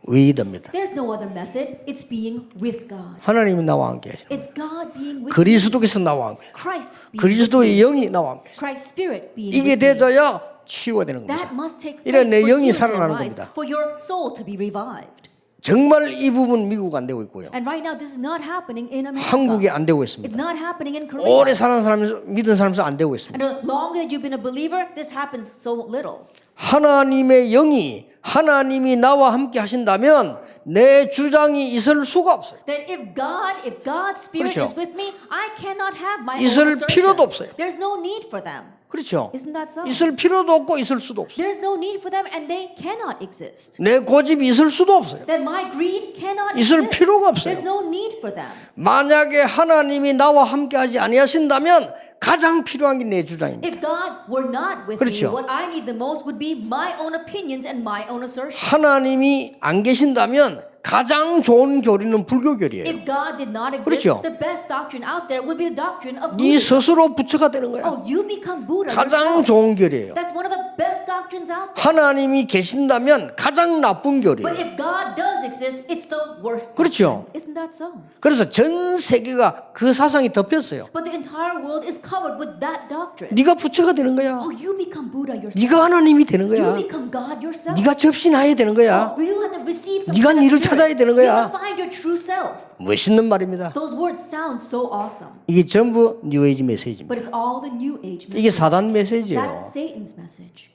위드입니다. There's no other method. It's being with God. 하나님이 나와 함께 하시는 It's God being with 그리스도께서 나와 함께 하시는 Christ being 그리스도의 영이 나와 함께 하시는 Christ's Spirit being 이게 with me. 되져야 치유가 되는 That 겁니다. must take 이래 place 내 for 영이 you to 살아나는 arise, 겁니다. for your soul to be revived. 정말 이 부분 미국 안 되고 있고요. And right now this is not happening in America. 한국에 안 되고 It's 있습니다. not happening in Korea. 오래 사는 사람에서 믿은 사람에서 안 되고 있습니다. And the longer that you've been a believer, this happens so little. 하나님의 영이 하나님이 나와 함께 하신다면 내 주장이 있을 수가 없어요. That if God's Spirit 그렇죠. is with me, I cannot have my own 있을 필요도 없어요. assertions. There's no need for them. 그렇죠. Isn't that so? 있을 필요도 없고 있을 수도 없어요. There's no need for them and they cannot exist. 내 고집이 있을 수도 없어요. That my greed cannot 있을 exist. 필요가 없어요. There's no need for them. 만약에 하나님이 나와 함께하지 아니하신다면 가장 필요한 게 내 주장입니다. If God were not with 그렇죠. me, what I need the most would be my own opinions and my own assertions. 하나님이 안 계신다면 가장 좋은 교리는 불교교리예요. If God did not exist, 그렇죠. the best doctrine out there would be the doctrine of 네 Buddhism. 스스로 부처가 되는 거야. Oh, you become Buddha 가장 yourself. 좋은 교리예요. That's one of the best doctrines out there. 하나님이 계신다면 가장 나쁜 But 교리예요. if God does exist, it's the worst. 그렇죠. doctrine. Isn't that so? 그래서 전 세계가 그 사상이 덮였어요. But the entire world is covered with that doctrine. 네가 부처가 되는 거야. Oh, you become Buddha yourself. 네가 하나님이 되는 You 거야. become God yourself. 네가 접신해야 되는 거야. Oh, you have to receive some 네가 kind of 니를 spirit. 찾아야 되는 You 거야. have to find your true self. 멋있는 말입니다. Those words sound so awesome, 이게 전부 뉴에이지 메시지입니다. but it's all the New Age 이게 message. 사단 메시지예요. That's Satan's message.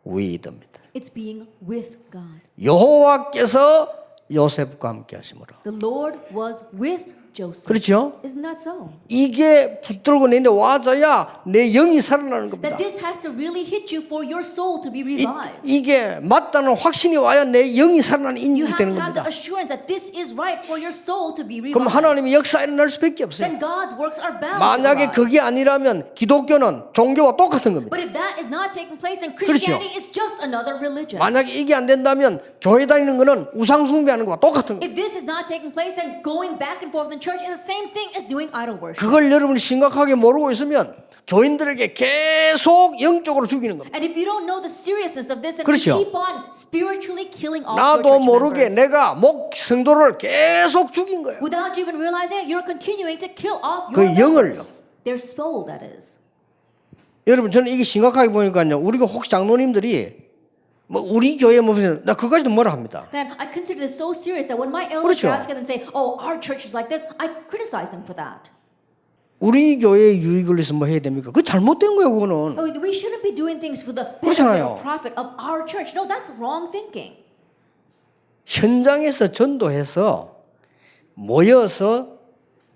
위드입니다. It's being with God. 여호와께서 요셉과 함께 하심으로. The Lord was with Joseph. 그렇죠? Isn't that so? 이게 붙들고 내는데 와줘야 내 영이 살아나는 겁니다. That this has to really hit you for your soul to be revived. 이게 맞다는 확신이 와야 내 영이 살아나는 You 인격이 have 되는 to have the 겁니다. assurance that this is right for your soul to be 그럼 revived. 하나님의 역사 일어날 수밖에 없어요. Then God's works are bound to 만약에 arise. 그게 아니라면 기독교는 종교와 똑같은 겁니다. But if that is not taking place, then 그렇죠. Christianity is just another religion. 만약에 이게 안 된다면 교회 다니는 거는 우상 숭배하는 거와 똑같은 겁니다. If this is not taking place, then going back and forth in church is the same thing as doing idol worship. 그걸 여러분이 심각하게 모르고 있으면 교인들에게 계속 영적으로 죽이는 겁니다. And if you don't know the seriousness of this, then 그렇죠. you keep on spiritually killing off your 나도 church 모르게 members. 내가 목 성도를 계속 죽인 거예요. Without you even realizing it, you're continuing to kill off 그 your 영을요. members. Their soul, that is. 여러분 저는 이게 심각하게 보니까요. 우리가 혹 장로님들이 뭐 우리 교회 무슨 나 그까지도 뭐라 합니다. Then I consider this so serious that when my elders 그렇죠. get out together and say, "Oh, our church is like this," I criticize them for that. 우리 교회에 유익을 위해서 뭐 해야 됩니까? 그 잘못된 거예요, 그거는. Oh, we shouldn't be doing things for the benefit 그렇잖아요. or profit of our church. No, that's wrong thinking. 현장에서 전도해서 모여서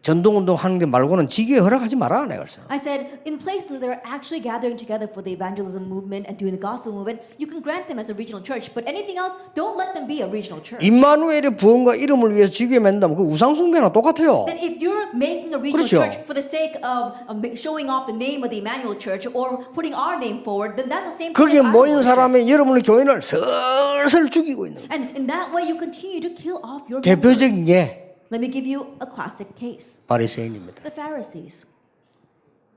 전도운동 하는 게 말고는 지교에 허락하지 마라 내가 그랬어요. I said, in places where they're actually gathering together for the evangelism movement and doing the gospel movement, you can grant them as a regional church. But anything else, don't let them be a regional church. 임마누엘의 부흥과 이름을 위해서 지교에 만든다면 그 우상숭배랑 똑같아요. Then if you're making a regional 그렇죠. church for the sake of showing off the name of the Emmanuel Church or putting our name forward, then that's the same thing 거기에 as idol 모인 worship. 사람의 여러분의 교인을 슬슬 죽이고 있는 거예요. And in that way, you continue to kill off your 대표적인 members. 게 Let me give you a classic case. 바리새인입니다. The Pharisees.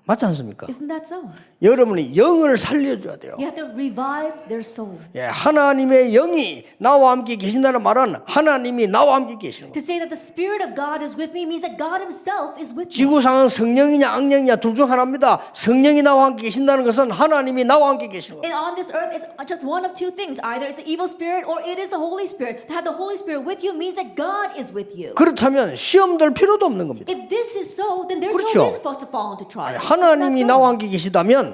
맞지 않습니까? Isn't that so? 여러분이 영을 살려줘야 돼요. You have to revive their soul. 예, 하나님의 영이 나와 함께 계신다는 말은 하나님이 나와 함께 계시는 거예요. To say that the Spirit of God is with me means that God Himself is with me. 지구상은 성령이냐 악령이냐 둘 중 하나입니다. 성령이 나와 함께 계신다는 것은 하나님이 나와 함께 계시는 거예요. And on this earth is just one of two things. Either it's the evil spirit or it is the Holy Spirit. To have the Holy Spirit with you means that God is with you. 그렇다면 시험 들 필요도 없는 겁니다. If this is so, then there's 그렇죠. no reason for us to fall into trial. 하나님이 나와 함께 계시다면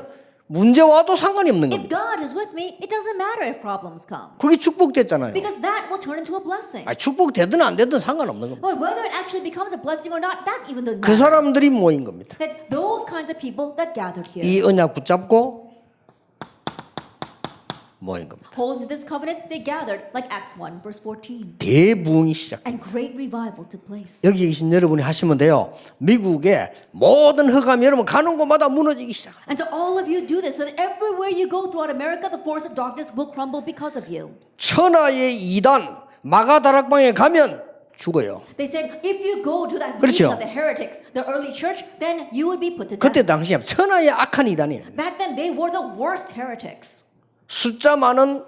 문제 와도 상관이 없는 If 겁니다. God is with me, it doesn't matter if problems come. 그게 축복됐잖아요. Because that will turn into a blessing. 축복되든 안 되든 상관없는 겁니다. But whether it actually becomes a blessing or not, that even doesn't 그 matter. 사람들이 모인 겁니다. It's those kinds of people that gathered here. 이 언약 붙잡고 모인 겁니다. Holding to this covenant, they gathered, like Acts 1, verse 14. 대부흥이 시작. And great revival took place. 여기 계신 여러분이 하시면 돼요. 미국의 모든 흑암이 여러분 가는 곳마다 무너지기 시작. And so all of you do this, so that everywhere you go throughout America, the force of darkness will crumble because of you. 천하의 이단 마가다락방에 가면 죽어요. They said, if you go to that 그렇죠. meeting of the heretics, the early church, then you would be put to 그때 death. 당시에 천하의 악한 이단이에요. Back then, they were the worst heretics. 숫자 많은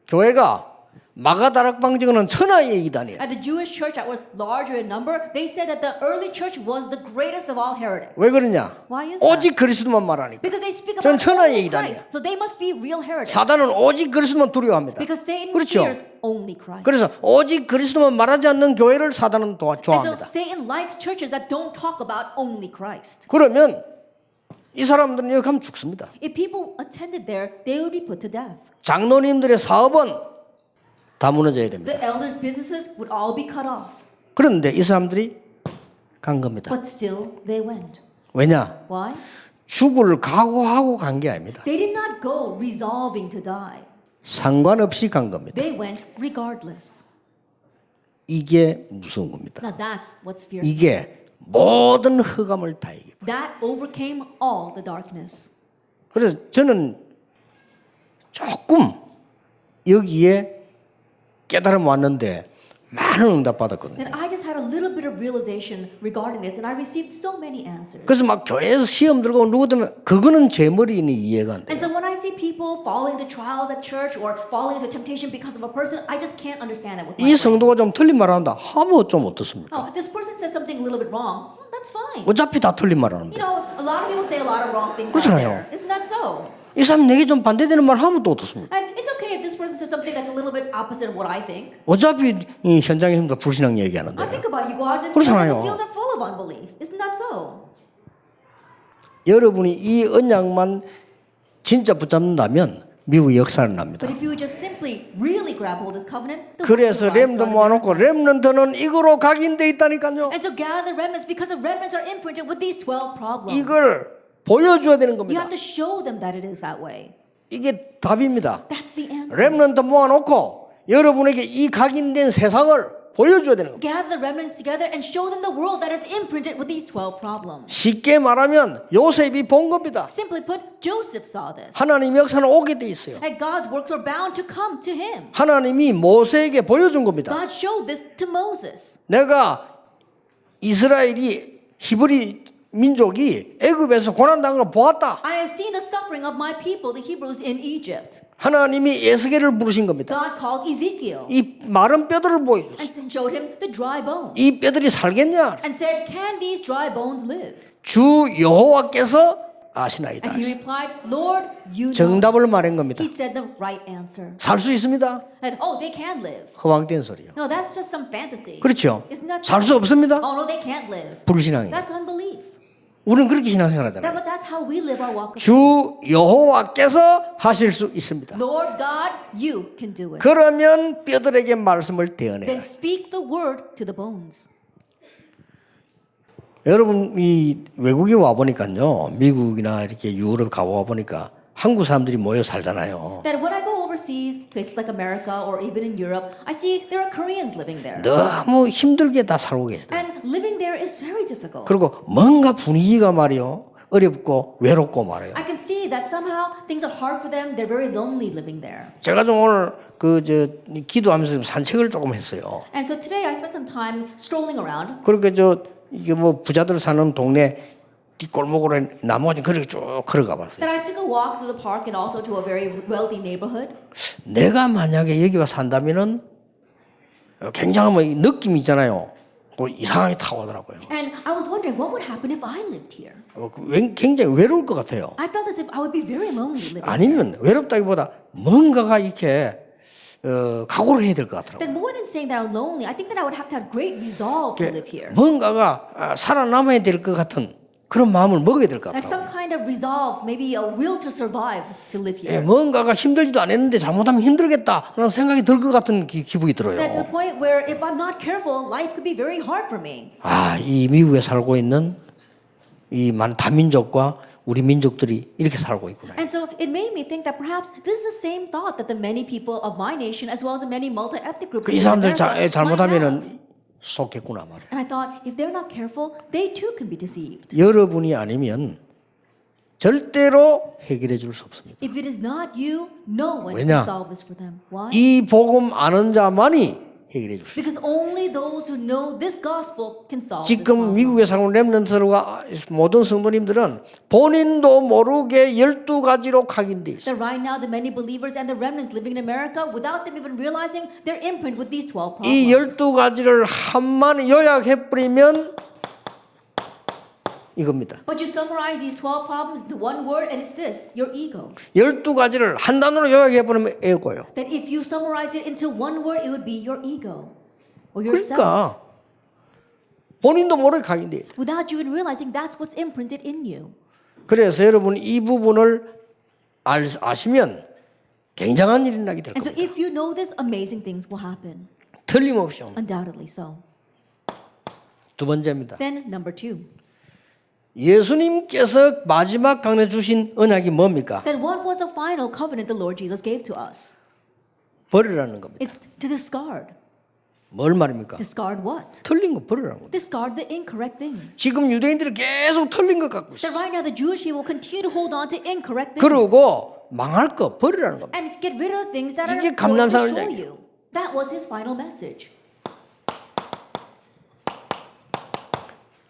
교회가 마가다락방 지구는 천하의 이단이에요. At the Jewish church that was larger in number, they said that the early church was the greatest of all heretics. 왜 그러냐? Why is that? 오직 그리스도만 말하니까. Because they speak 전 about 천하의 only 이단이에요. Christ, so they must be real heretics. 사단은 오직 그리스도만 두려워합니다. Because Satan 그렇죠. fears only Christ. 그래서 오직 그리스도만 말하지 않는 교회를 사단은 And so 좋아합니다. Satan likes churches that don't talk about only Christ. 그러면 이 사람들은 여기 가면 죽습니다. If people attended there, they would be put to death. 장로님들의 사업은 다 무너져야 됩니다. The elders' businesses would all be cut off. 그런데 이 사람들이 간 겁니다. But still, they went. 왜냐? Why? 죽을 각오하고 간 게 아닙니다. They did not go resolving to die. 상관없이 간 겁니다. They went regardless. 이게 무서운 겁니다. Now that's what's fearsome. 이게 모든 흑암을 다 이깁니다. That overcame all the darkness. 그래서 저는 조금 여기에 깨달음 왔는데 많은 응답 받았거든요. And I just had a little bit of realization regarding this, and I received so many answers. 그래서 막 교회에서 시험 들고 누구 때문에 그거는 제 머리는 이해가 안 돼요. And so when I see people falling into trials at church or falling into temptation because of a person, I just can't understand it with my 이 brain. 성도가 좀 틀린 말 한다 하면 좀 어떻습니까? Oh, this person said something a little bit wrong. Well, that's fine. 어차피 다 틀린 말 You 하는데 know, a lot of people say a lot of wrong things out 그렇잖아요. there. Isn't that so? 이 사람 내게 좀 반대되는 말 하면 또 어떻습니까? And it's okay if this person says something that's a little bit opposite of what I think. 어차피 이 현장에 힘들 불신앙 얘기하는데 I think about it. You go out in the field and 그렇잖아요. the fields are full of unbelief. Isn't that so? 여러분이 이 언약만 진짜 붙잡는다면 미국의 역사는 납니다. But if you would just simply really grab hold of this covenant, the 그래서 works of Christ 렘도 are 모아놓고 렘넌트는 이거로 각인돼 있다니까요. And so gather the remnants because the remnants are imprinted with these 12 problems. 이걸 보여줘야 되는 You 겁니다. have to show them that it is that way. 이게 답입니다. That's the answer. 렘넌트 모아놓고 여러분에게 이 각인된 세상을 보여줘야 되는 겁니다. Gather the remnants together and show them the world that is imprinted with these 12 problems. 쉽게 말하면 요셉이 본 겁니다. Simply put, Joseph saw this. 하나님 역사는 오게 돼 있어요. And God's works were bound to come to him. 하나님이 모세에게 보여준 겁니다. God showed this to Moses. 내가 이스라엘이 히브리 민족이 애굽에서 고난당한 걸 보았다. I have seen the suffering of my people, the Hebrews in Egypt. 하나님이 에스겔을 부르신 겁니다. God called Ezekiel 이 마른 뼈들을 보여줬어요. and showed him the dry bones. 이 뼈들이 살겠냐? And said, can these dry bones live? 주 여호와께서 아시나이다. And he replied, Lord, you know. 정답을 말한 겁니다. He said the right answer. 살 수 있습니다. And oh, they can live. 허황된 소리요. No, that's just some fantasy. 그렇죠. Isn't that 살 so? 수 없습니다. Oh no, they can't live. 불신앙이에요. That's unbelief. 우리는 그렇게 신앙생활하잖아요. But that's how we live our walk of faith. 주 여호와께서 하실 수 있습니다. Lord God, you can do it. 그러면 뼈들에게 말씀을 대언해라. Then speak the word to the bones. 여러분 이 외국에 와 보니까요, 미국이나 이렇게 유럽 가와 보니까 한국 사람들이 모여 살잖아요. That when I go overseas, places like America or even in Europe, I see there are Koreans living there. 너무 힘들게 다 살고 계시다. And living there is very difficult. 그리고 뭔가 분위기가 말이요, 어렵고 외롭고 말이요. I can see that somehow things are hard for them. They're very lonely living there. 제가 좀 오늘 기도하면서 좀 산책을 조금 했어요. And so today I spent some time strolling around. 그렇게 이게 뭐 부자들 사는 동네 뒷골목으로 나무가 좀 그렇게 쭉 걸어가 봤어요. That I took a walk through the park and also to a very wealthy neighborhood. 내가 만약에 여기 와 산다면은 굉장한 뭐 느낌이 있잖아요. 이상하게 타오더라고요. And I was wondering what would happen if I lived here. 굉장히 외로울 것 같아요. I felt as if I would be very lonely living. 아니면 외롭다기보다 뭔가가 이렇게 각오를 해야 될 것 같더라고요. Then more than saying that I'm lonely, I think that I would have to have great resolve to live here. 뭔가가 살아남아야 될 것 같은 그런 마음을 먹어야 될 것 Like 같아요. some kind of resolve, maybe a will to survive to live 예, here. 뭔가가 힘들지도 않았는데 잘못하면 힘들겠다 그런 생각이 들 것 같은 기분이 들어요. That to the point where if I'm not careful, life could be very hard for me. 아, 이 미국에 살고 있는 이 다민족과 우리 민족들이 이렇게 살고 있구나. And so it made me think that perhaps this is the same thought that the many people of my nation, as well as the many multi-ethnic groups 이 in 사람들 America, might have. 잘못하면은 속겠구나 말이에요. And I thought, if they're not careful, they too can be deceived. 여러분이 아니면 절대로 해결해 줄 수 없습니다. If it is not you, no one 왜냐? can solve this for them. Why? 이 복음 아는 자만이 해결해 줄 수 있어요. Because only those who know this gospel can solve this 지금 problem. 미국에 사는 렘넌트들과 모든 성도님들은 본인도 모르게 12가지로 각인돼 있어요. That right now, the many believers and the remnants living in America, without them even realizing, they're imprinted with these 12 이 problems. 12가지를 한마디 요약해버리면 이겁니다. But you summarize these 12 problems into one word, and it's this: your ego. 12가지를 한 단어로 요약해버리면 에고예요. That if you summarize it into one word, it would be your ego or yourself. 그러니까 본인도 모르게 각인돼 있어요. Without you even realizing, that's what's imprinted in you. 그래서 여러분 이 부분을 아시면 굉장한 일이 나게 될 And so, 겁니다. if you know this, amazing things will happen. 틀림없이. Undoubtedly so. 두 번째입니다. Then, number 2. 예수님께서 마지막 강론에 주신 언약이 뭡니까? Then, what was the final covenant the Lord Jesus gave to us? 버리라는 겁니다. It's to discard. 뭘 말입니까? Discard what? 틀린 거 버리라는 겁니다. Discard the incorrect things. 지금 유대인들이 계속 틀린 거 갖고 That 있어요. right now the Jewish people continue to hold on to incorrect things. 그러고 망할 거 버리라는 겁니다. And get rid of things that are 이게 going to 감람산을 destroy 이야기해요. you. That was his final message.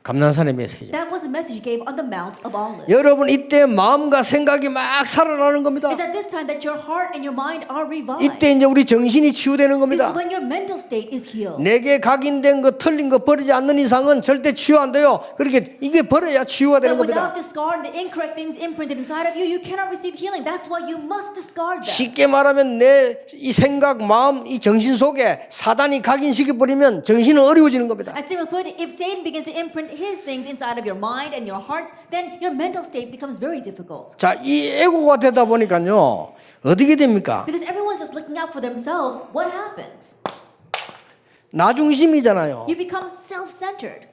감난산의 메시지. That was the message he gave on the Mount of Olives. 여러분 이때 마음과 생각이 막 살아나는 겁니다. It's at this time that your heart and your mind are revived. 이때 이제 우리 정신이 치유되는 This 겁니다. is when your mental state is healed. 내게 각인된 거 틀린 거 버리지 않는 이상은 절대 치유 안 돼요. 그렇게 이게 버려야 치유가 되는 But 겁니다. without discarding the incorrect things imprinted inside of you, you cannot receive healing. That's why you must discard them. 쉽게 말하면 내 이 생각, 마음, 이 정신 속에 사단이 각인시켜 버리면 정신은 어려워지는 겁니다. As simply put, if Satan begins to imprint his things inside of your mind and your hearts, then your mental state becomes very difficult. 자, 이 에고가 되다 보니까요. 어떻게 됩니까? Because everyone's just looking out for themselves, what happens? 나 중심이잖아요. You become self-centered.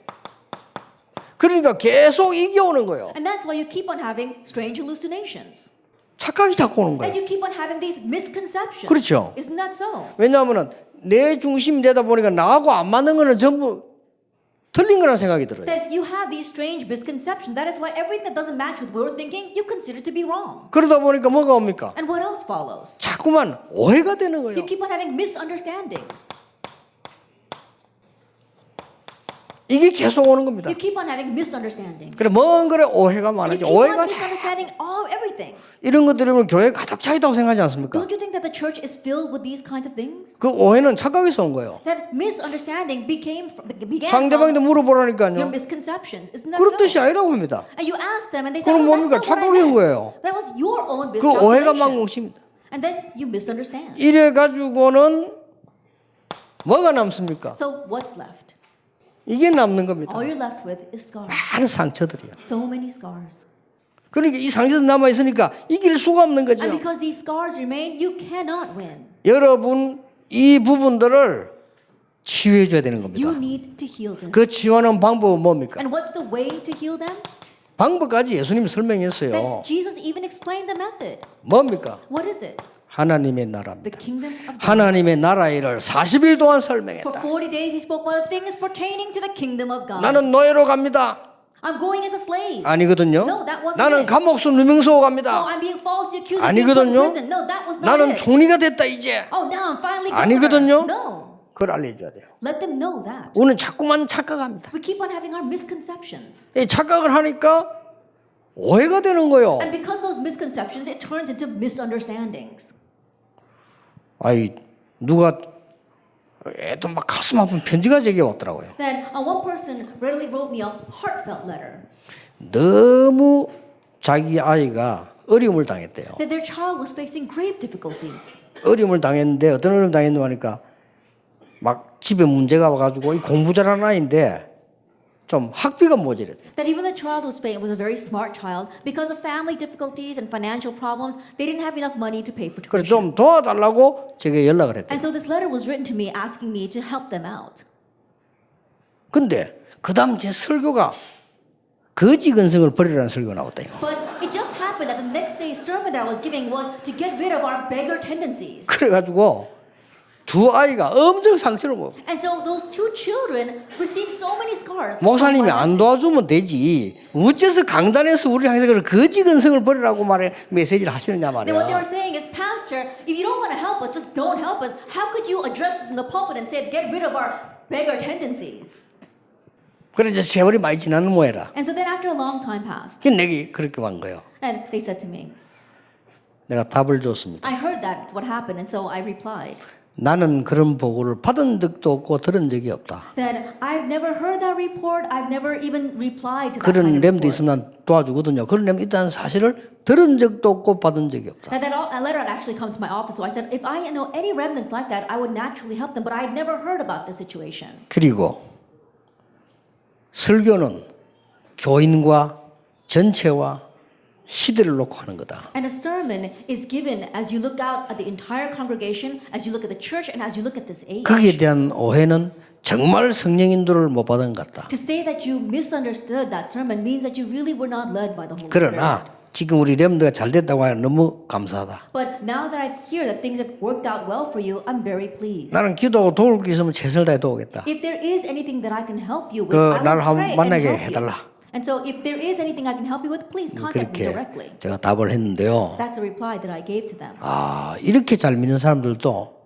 그러니까 계속 이겨오는 거예요. And that's why you keep on having strange hallucinations. 착각이 자꾸 오는 And 거예요. you keep on having these misconceptions. 그렇죠. Isn't that so? 왜냐하면 내 중심이 되다 보니까 나하고 안 맞는 거는 전부 틀린 거라는 생각이 들어요. That you have these strange misconceptions. That is why everything that doesn't match with your thinking, you consider to be wrong. 그러다 보니까 뭐가 옵니까? And what else follows? 자꾸만 오해가 되는 거예요. You keep on having misunderstandings. 이게 계속 오는 겁니다. You keep on having misunderstandings. 그래 먼 거래 오해가 You 많아져. keep on 오해가 자 misunderstanding all everything. 이런 것들이면 교회 가득 차 있다고 생각하지 않습니까? Don't you think that the church is filled with these kinds of things? 그 오해는 착각에서 온 거예요. That misunderstanding began 상대방한테 from your 물어보라니까요. misconceptions. Isn't that 그런 so? 뜻이 아니라고 합니다. And you ask them and they say, 그럼 oh, that's 뭡니까? not what I 착각인 meant. 거예요. That was your own 그 오해가 막 miscalculation. 뭉칩니다. And then you misunderstand. 이래 가지고는 뭐가 남습니까? So what's left? 이게 남는 겁니다. All you're left with is scars. 많은 상처들이요. So many scars. 그러니까 이 상처들 남아 있으니까 이길 수가 없는 거죠. And because these scars remain, you cannot win. 여러분 이 부분들을 치유해 줘야 되는 겁니다. You need to heal this. 그 치유하는 방법은 뭡니까? And what's the way to heal them? 방법까지 예수님이 설명했어요. Then Jesus even explained the method. 뭡니까? What is it? 하나님의 The 나라입니다. kingdom of God. 하나님의 나라 일을 40일 동안 For 설명했다. 40 days he spoke about the things pertaining to the kingdom of God. 나는 노예로 갑니다. I'm going as a slave. 아니거든요. No, that wasn't 나는 it. 감옥수 누명소 Oh, 갑니다. I'm being falsely accused of being put in 아니거든요. prison. No, that was not 나는 it. 총리가 됐다 이제. Oh, now I'm finally 아니거든요. governor. No. 그걸 알려줘야 돼요. Let them know that. 우리는 자꾸만 착각합니다. We keep on having our misconceptions. 이 착각을 하니까 오해가 되는 거예요. And because of those misconceptions, it turns into misunderstandings. 아이 누가 애도 막 가슴 아픈 편지가 제게 왔더라고요. Then one person readily wrote me a heartfelt letter 너무 자기 아이가 어려움을 당했대요. that their child was facing grave difficulties. 어려움을 당했는데 어떤 어려움 당했노 하니까 막 집에 문제가 와가지고 이 공부 잘하는 아이인데 좀 학비가 모자라요. That even the child was a very smart child, because of family difficulties and financial problems, they didn't have enough money to pay for 그래서 좀 tuition. 도와달라고 제게 연락을 했대요. And so this letter was written to me asking me to help them out. 근데 그 다음 제 설교가 거지 근성을 버리라는 설교가 나왔대요. But it just happened that the next day's sermon that I was giving was to get rid of our beggar tendencies. 그래가지고 두 아이가 엄청 상처를 먹고 And so those two children received so many scars. 목사님이 from my 안 message. 도와주면 되지 어째서 강단에서 우리 항상 그 거지 근성을 버리라고 말해 메시지를 하시느냐 Then what they were 말이야. saying is, Pastor, if you don't want to help us, just don't help us. How could you address us in the pulpit and say, get rid of our beggar tendencies? 그래 이제 세월이 많이 지나는 모해라. And so then after a long time passed, 내게 그렇게 한 거예요. and they said to me, 내가 답을 줬습니다. I heard that's what happened, and so I replied 나는 그런 보고를 받은 적도 없고 들은 적이 없다. that I've never heard that report. I've never even replied to that 그런 kind of 렘도 report. 있으면 난 도와주거든요. 그런 렘 있다는 사실을 들은 적도 없고 받은 적이 없다. That letter had actually come to my office, so I said, if I know any remnants like that, I would naturally help them, but I had never heard about this situation. 그리고 설교는 교인과 전체와 시대를 놓고 하는 거다. And a sermon is given as you look out at the entire congregation, as you look at the church, and as you look at this age. 거기에 대한 오해는 정말 성령 인도를 못 받은 것 같다. To say that you misunderstood that sermon means that you really were not led by the Holy 그러나 Spirit. 지금 우리 렘드가 잘 됐다고 하니 너무 감사하다. But now that I hear that things have worked out well for you, I'm very pleased. 나는 기도하고 도울 게 있으면 최선을 다해 도우겠다. If there is anything that I can help you with, 그 I 나를 will 한번 pray and 만나게 help 해달라. you. And so if there is anything I can help you with, please contact me 그렇게 directly. 제가 답을 했는데요. That's the reply that I gave to them. 아 이렇게 잘 믿는 사람들도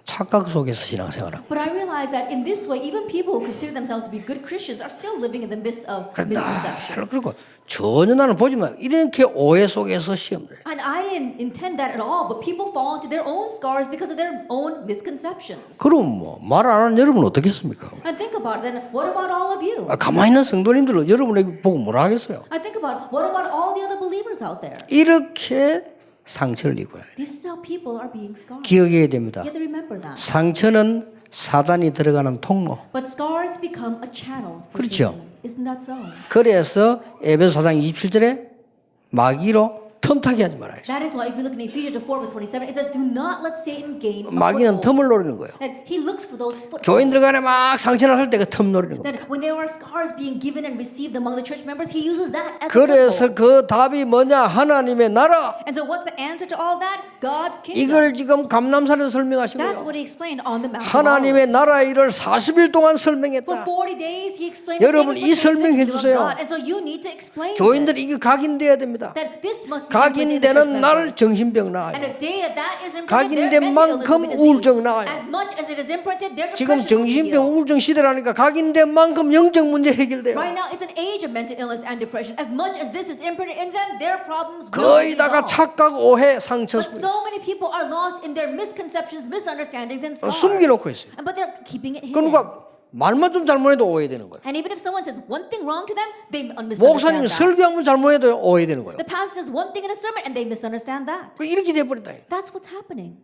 착각 속에서 신앙생활하고 But I realize that in this way, even people who consider themselves to be good Christians are still living in the midst of misconceptions. 그리고 전혀 나는 보지만 이렇게 오해 속에서 시험을 And I didn't intend that at all, but people fall into their own scars because of their own misconceptions. 그럼 뭐 말 안 하는 여러분 어떻게 했습니까? And think about it, then what about all of you? 가만히 있는 성도님들은 여러분에게 보고 뭐라 하겠어요? I think about what about all the other believers out there? 이렇게 상처를 입고요. This is how people are being scarred. 기억해야 됩니다. You have to remember that. 상처는 사단이 들어가는 통로. But scars become a channel for 그렇죠. Satan. Isn't that so? 그래서 에베소 4장 27절에 마귀로 틈타게 하지 말아요. That is why if you look in Ephesians 4 verse 27, it says, do not let Satan gain a 마귀는 foothold. 틈을 노리는 거예요. That he looks for those footholds. 교인들 간에 막 상처 났을 때 그 틈 노리는 거예요. That when there are scars being given and received among the church members, he uses that as a 그래서 foothold. 그 답이 뭐냐? 하나님의 나라. And so what's the answer to all that? God's kingdom. 이걸 지금 감남산에서 설명하신 That's 거예요. what he explained on the Mount of 하나님의 Olives. 나라의 일을 40일 동안 For 설명했다. 40 days he explained 여러분, the 이 things that 설명해 of 주세요. God. And so you need to explain 교인들이 this. 이게 각인돼야 됩니다. That this must be within the church 각인되는 날 members. 정신병 And 나아요. the day that is imprinted, 각인된 their mental illness 만큼 will be diseased. 우울증 나아요. As much as it is imprinted, their 지금 depression will be 정신병 healed. 우울증 시대라니까 각인된 만큼 영적 문제 해결돼요. Right now, it's an age of mental illness and depression. As much as this is imprinted in them, their problems will be 거의 다가 resolved. 착각, 오해, 상처 But 속에 so many people are lost in their misconceptions, misunderstandings, and scars. 숨겨놓고 있어요. But they're keeping it hidden. 그러니까 말만 좀 잘못해도 오해되는 거예요. And even if someone says one thing wrong to them, they misunderstand 목사님 that. 설교 한번 잘못해도 오해되는 거예요. The pastor says one thing in a sermon, and they misunderstand that. 이렇게 돼버린다. That's what's happening.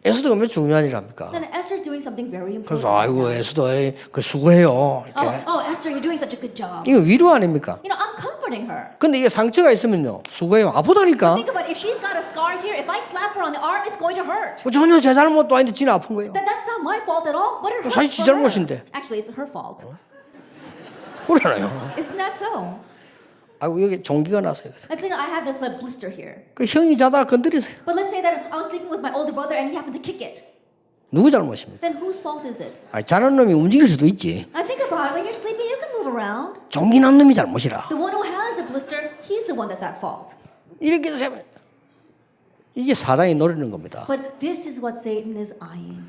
에스더가 왜 중요한 일 합니까? Then Esther's doing something very important. 그래서 아이고 에스더 그 수고해요. 이렇게. Esther, you're doing such a good job. 이거 위로 아닙니까? You know, I'm comforting her. 근데 이게 상처가 있으면요 수고해요 아프다니까. Think about it. If she's got a scar here, if I slap her on the arm, it's going to hurt. 전혀 제 잘못도 아닌데 지는 아픈 거예요. That's not my fault at all. But it hurts 사실 지 for her. 잘못인데. Actually, it's her fault. 그러잖아요. Isn't that so? 아이고 여기 종기가 났어요. I think I have this blister here. 그 형이 자다 건드리세요. But let's say that I was sleeping with my older brother and he happened to kick it. 누구 잘못입니까? Then whose fault is it? 아니, 자는 놈이 움직일 수도 있지. I think about it. When you're sleeping, you can move around. 종기 난 놈이 잘못이라. The one who has the blister, he's the one that's at fault. 이렇게 되면 이게 사단이 노리는 겁니다. But this is what Satan is eyeing.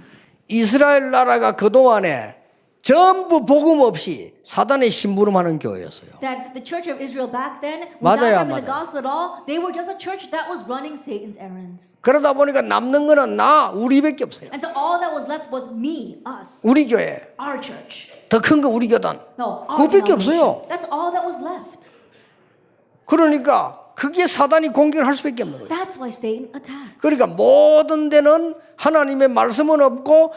이스라엘 나라가 그동안에 전부 복음 없이 사단의 심부름하는 교회였어요. That the church of Israel back then, 맞아요, without having the 맞아요. gospel at all, they were just a church that was running Satan's errands. 그러다 보니까 남는 거는 나 우리밖에 없어요. And so all that was left was me, us, 우리 교회 our church. 더 큰 거 우리 교단 No, our 그거밖에 denomination. 없어요. That's all that was left. 그러니까 그게 사단이 공격을 할 수밖에 없는 거예요. That's why Satan attacked. 그러니까 모든 데는 하나님의 말씀은 없고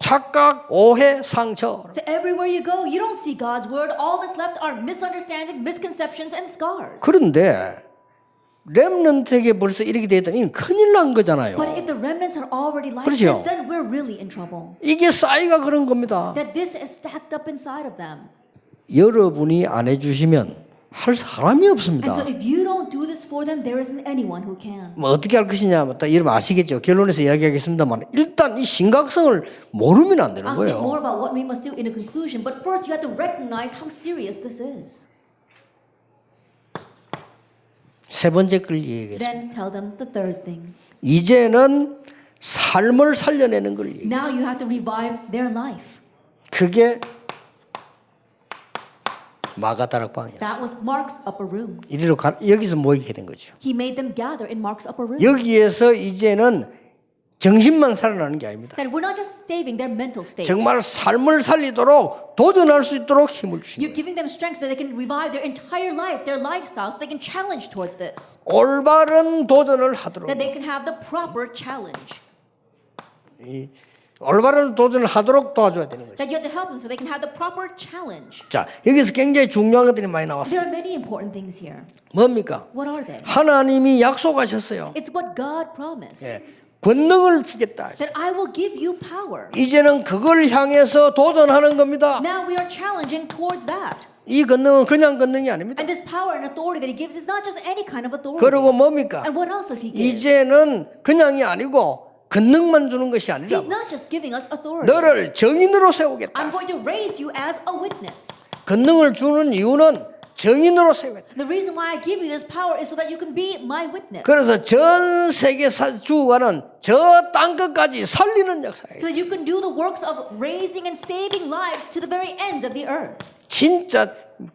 착각, 오해, 상처. So everywhere you go, you don't see God's word. All that's left are misunderstandings, misconceptions, and scars. 그런데 렘넌트에게 벌써 이렇게 되었다면 이건 큰일 난 거잖아요. But if the remnants are already like 그렇죠. this, then we're really in trouble. 이게 싸이가 그런 겁니다. That this is stacked up inside of them. 여러분이 안 해주시면 할 사람이 And 없습니다. so if you don't do this for them, there isn't anyone who can. 뭐 어떻게 할 것이냐, 여러분 아시겠죠? 결론에서 이야기하겠습니다만 일단 이 심각성을 모르면 안 되는 I'll speak 거예요. more about what we must do in a conclusion, but first you have to recognize how serious this is. 세 번째 걸 얘기하겠습니다. Then tell them the third thing. 이제는 삶을 살려내는 걸 얘기해요. Now you have to revive their life. 그게 마가다락방이었어요. That was Mark's upper room. 이리로 여기서 모이게 된 거죠. He made them gather in Mark's upper room. 여기에서 이제는 정신만 살아나는 게 아닙니다. That we're not just saving their mental state. 정말 삶을 살리도록 도전할 수 있도록 힘을 주신 You're giving them strength so they can revive their entire life, their lifestyle, so they can challenge towards this. 올바른 도전을 하도록 That they can have the proper challenge. 이 올바른 도전을 하도록 도와줘야 되는 거죠. That you have to help them so they can have the proper challenge. 자, 여기서 굉장히 중요한 것들이 많이 나왔어요. There are many important things here. 뭡니까? What are they? 하나님이 약속하셨어요. It's what God promised. 예, 권능을 주겠다. That I will give you power. 이제는 그걸 향해서 도전하는 겁니다. Now we are challenging towards that. 이 권능은 그냥 권능이 아닙니다. And this power and authority that he gives is not just any kind of authority. 그리고 뭡니까? And what else does he give? 이제는 그냥이 아니고 권능만 주는 것이 아니라 He's not just giving us authority. 너를 증인으로 세우겠다. I'm going to raise you as a witness. 권능을 주는 이유는 증인으로 세우겠다. The reason why I give you this power is so that you can be my witness. 그래서 전 세계 주가는 저 땅끝까지 살리는 역사예요. So that you can do the works of raising and saving lives to the very ends of the earth. 진짜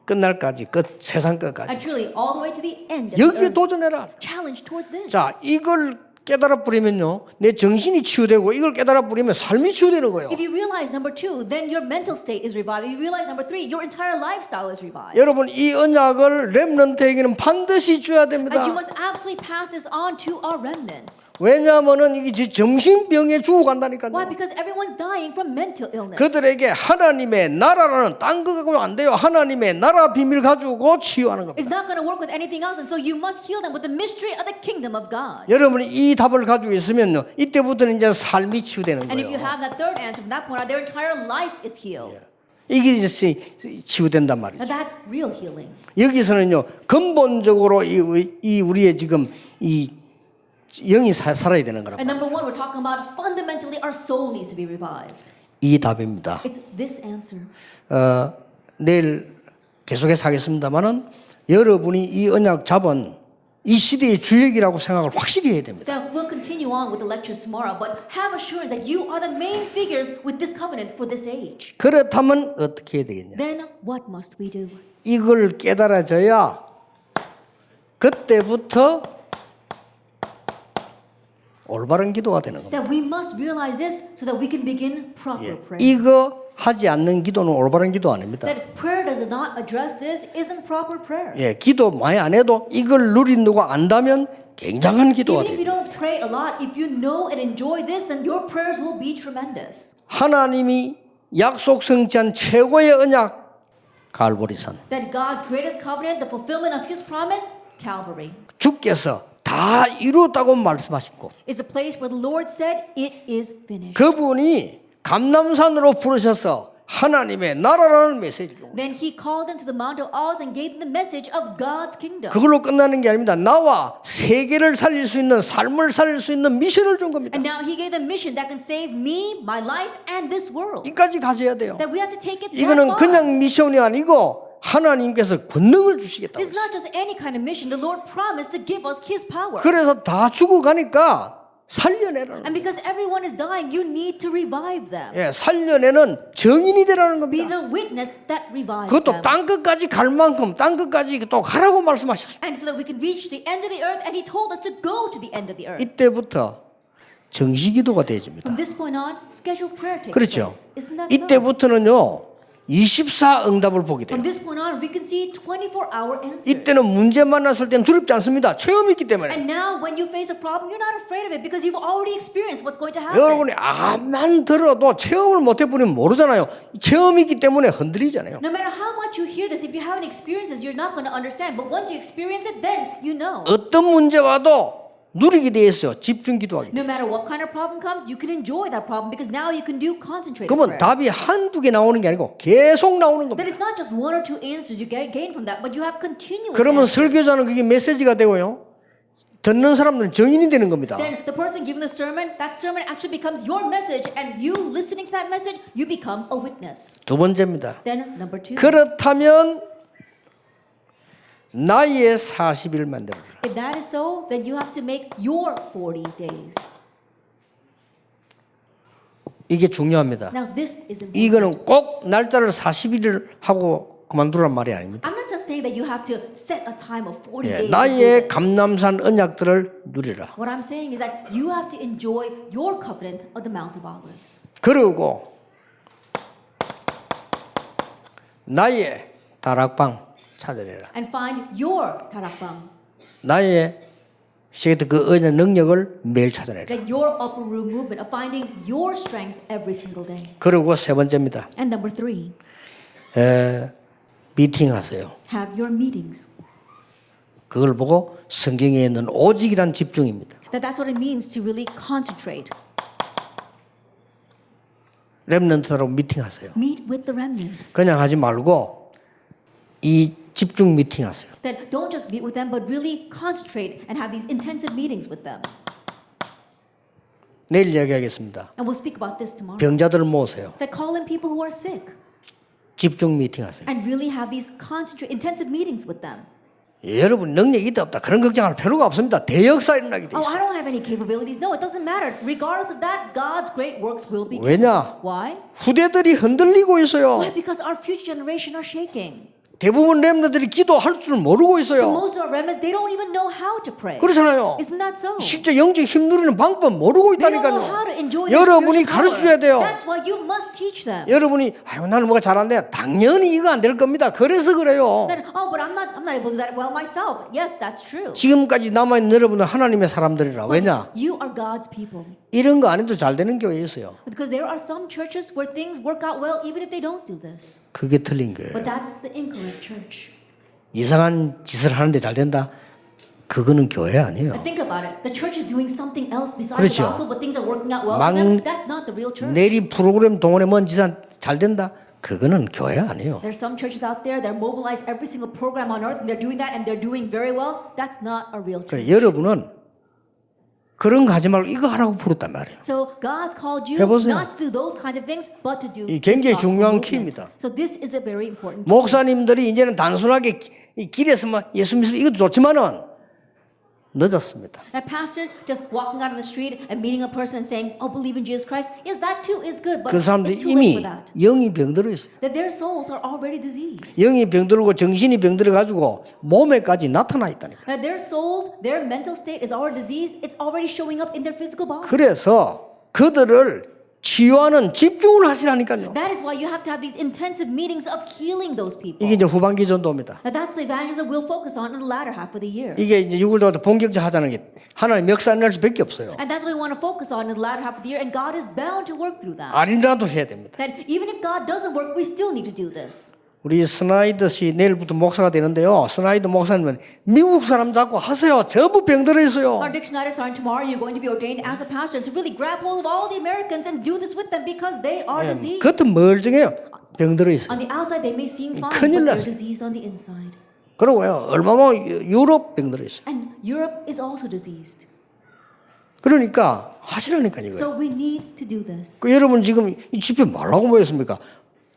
끝날까지 세상 끝까지 And truly, all the way to the end of the 여기에 earth. 도전해라. Challenge towards this. 자, 이걸 깨달아 버리면요, 내 정신이 치유되고 이걸 깨달아 버리면 삶이 치유되는 거예요. If you realize number 2, then your mental state is revived. If you realize number 3, your entire lifestyle is revived. 여러분 이 언약을 렘넌트에게는 반드시 줘야 됩니다. And you must absolutely pass this on to our remnants. 왜냐하면은 이게 정신병에 Why? 죽어간다니까요. Because everyone's dying from mental illness. 그들에게 하나님의 나라라는 딴 거 가지고 안 돼요. 하나님의 나라 비밀 가지고 치유하는 It's 겁니다. not going to work with anything else, and so you must heal them with the mystery of the kingdom of God. 여러분이 이 답을 가지고 있으면요, 이때부터는 이제 삶이 치유되는 And if you 거예요. have that third answer from that point on, their entire life is healed. 이게 이제 치유된단 Now 말이죠. that's real healing. 여기서는요, 근본적으로 이 우리의 지금 이 영이 살아야 되는 거라고. And number 1, we're talking about fundamentally our soul needs to be revived. 이 답입니다. It's this answer. 내일 계속해서 하겠습니다만은 여러분이 이 언약 잡은 이 시대의 주역이라고 생각을 확실히 해야 됩니다. Then we'll continue on with the lectures tomorrow, but have assurance that you are the main figures with this covenant for this age. 그렇다면 어떻게 해야 되겠냐? Then what must we do? 이걸 깨달아져야 그때부터 올바른 기도가 되는 겁니다. That we must realize this so that we can begin proper prayer. 이거 하지 않는 기도는 올바른 기도 아닙니다. That prayer does not address this isn't proper prayer. 예, 기도 많이 안 해도 이걸 누린다고 안다면 굉장한 기도가 Even if you 돼요. don't pray a lot, if you know and enjoy this, then your prayers will be tremendous. 하나님이 약속 성취한 최고의 언약 갈보리산. That God's greatest covenant, the fulfillment of His promise, Calvary, 주께서 다 이루었다고 말씀하셨고 is a place where the Lord said, "It is finished." 그분이 감람산으로 부르셔서 하나님의 나라라는 메시지를 준 거예요. Then He called them to the Mount of Olives and gave them the message of God's kingdom. 그걸로 끝나는 게 아닙니다. 나와 세계를 살릴 수 있는 삶을 살릴 수 있는 미션을 준 겁니다. And now He gave them mission that can save me, my life, and this world. 이까지 가져야 돼요. That we have to take it that 이거는 far. 그냥 미션이 아니고 하나님께서 권능을 주시겠다고 This is 했어요. not just any kind of mission. The Lord promised to give us His power. 그래서 다 죽어가니까 살려내라는 And because everyone is dying, you need to revive them. 예, 살려내는 정인이 되라는 Be 겁니다. the witness that revives 그것도 them. 땅끝까지 갈 만큼 땅끝까지 또 가라고 말씀하셨어요. And so that we can reach the end of the earth, and He told us to go to the end of the earth. 이때부터 정시기도가 되어집니다. From this point on, scheduled prayer takes 그렇죠. place. Isn't that so? 이때부터는요, 24 응답을 보게 돼요. From this point on, we can see 24-hour answers. 이때는 문제 만났을 때는 두렵지 않습니다. 체험이 있기 때문에. And now, when you face a problem, you're not afraid of it because you've already experienced what's going to happen. 여러분이 암만 들어도 체험을 못 해보면 모르잖아요. 체험이 있기 때문에 흔들리잖아요. No matter how much you hear this, if you haven't experienced this, you're not going to understand. But once you experience it, then you know. 어떤 문제 와도 누리게 돼 있어요. 집중 기도하기. No matter what kind of problem comes, you can enjoy that problem because now you can do concentrated 그러면 prayer. 답이 한두 개 나오는 게 아니고 계속 나오는 겁니다. Then it's not just one or two answers you gain from that, but you have continuous 그러면 answers. 설교자는 그게 메시지가 되고요. 듣는 사람들은 증인이 되는 겁니다. Then the person giving the sermon, that sermon actually becomes your message, and you listening to that message, you become a witness. 두 번째입니다. Then number two, 그렇다면 나의 40일 만들어라. if that is so, then you have to make your 40 days. 이게 중요합니다. Now this is important. 이거는 꼭 날짜를 40일을 하고 그만두란 말이 아닙니다. I'm not just saying that you have to set a time of 40 예, days. to do 나의 this. 감남산 언약들을 누리라. What I'm saying is that you have to enjoy your covenant of the Mount of Olives. 그리고 나의 다락방 찾아내라. And find your tarakbang, 나의 시계트 그 언약 능력을 매일 찾아내라. like your upper room movement of finding your strength every single day. 그리고 세 번째입니다. And number three, 미팅하세요. have your meetings. 그걸 보고 성경에 있는 오직이란 집중입니다. That's what it means to really concentrate. 렘넌트로 미팅하세요. Meet with the remnants. 그냥 하지 말고 이 집중 미팅하세요. Then don't just meet with them, but really concentrate and have these intensive meetings with them. 내일 이야기하겠습니다. And we'll speak about this tomorrow. 병자들을 모으세요. That call in people who are sick 집중 미팅하세요. and really have these intensive meetings with them. 여러분 능력이 있다 없다 그런 걱정할 필요가 없습니다. 대역사 일어나게 돼 Oh, I 있어요. don't have any capabilities. No, it doesn't matter. Regardless of that, God's great works will be. 왜냐? Why? 후대들이 흔들리고 있어요. Why? Because our future generation are shaking. 대부분 렘너들이 기도할 줄 모르고 And 있어요. most of our remnants, they don't even know how to pray. 그렇잖아요. Isn't that so? 실제 영적 힘 누리는 방법 모르고 They don't know how 있다니까요. to enjoy their 여러분이 spiritual 가르쳐줘야 power. 돼요. That's why you must teach them. 여러분이 아유 나는 뭐가 잘한데 당연히 이거 안 될 겁니다. 그래서 그래요. Then, oh, but I'm not able to do that well myself. Yes, that's true. 지금까지 남아있는 여러분은 하나님의 사람들이라. 왜냐? You are God's people. 이런 거 안 해도 잘 되는 교회에 있어요. Because there are some churches where things work out well even if they don't do this. 그게 틀린 거예요. But that's the incorrect church. 이상한 짓을 하는데 잘 된다? 그거는 교회 아니에요. But think about it. The church is doing something else besides 그렇죠. the gospel, but things are working out well for 망- them. That's not the real church. 내리 프로그램 동원에 뭔 짓 잘 된다? 그거는 교회 아니에요. There's some churches out there that mobilize every single program on earth and they're doing that and they're doing very well. That's not a real church. 그래, 여러분은 그런 거 하지 말고 이거 하라고 부르단 말이에요. So God's called you 해보세요. not to do those kinds of things, but to do 이 this 굉장히 gospel 중요한 movement. 키입니다. So this is a very important. 목사님들이 이제는 단순하게 이 길에서만 예수 믿으면 이것도 좋지만은 늦었습니다. That pastors just walking out on the street and meeting a person and saying, "Oh, believe in Jesus Christ." Yes, that too is good, but 그 it's 사람들이 too late 이미 for that. 영이 병들어 있어요. That their souls are already diseased. 영이 병들고 정신이 병들어 가지고 몸에까지 나타나 있다니까. That their souls, their mental state is already diseased. It's already showing up in their physical body. 그래서 그들을 치유하는 집중을 하시라니까요. That is why you have to have these intensive meetings of healing those people. 이게 이제 후반기 전도입니다. Now that's the evangelism we'll focus on in the latter half of the year. 이게 이제 6월 달부터 본격적 하자는 게 하나님 역사 안 날 수밖에 없어요. And that's what we want to focus on in the latter half of the year. And God is bound to work through that. 아니라도 해야 됩니다. That even if God doesn't work, we still need to do this. 우리 스나이더 씨 내일부터 목사가 되는데요. 스나이더 목사님은 미국 사람 잡고 하세요. 전부 병들어 있어요. Our Dick Schneider starting tomorrow, you're going to be ordained as a pastor to really grab hold of all the Americans and do this with them because they are diseased. 그것도 멀쩡해요. 병들어 있어요. On the outside, they may seem fine, 큰일 but they're 났어요. diseased on the inside. 그러고요. 얼마나 유럽 병들어 있어요. And Europe is also diseased. 그러니까 하시라니까요. 이거. So we need to do this. 그 여러분 지금 이 집회 말라고 모였습니까?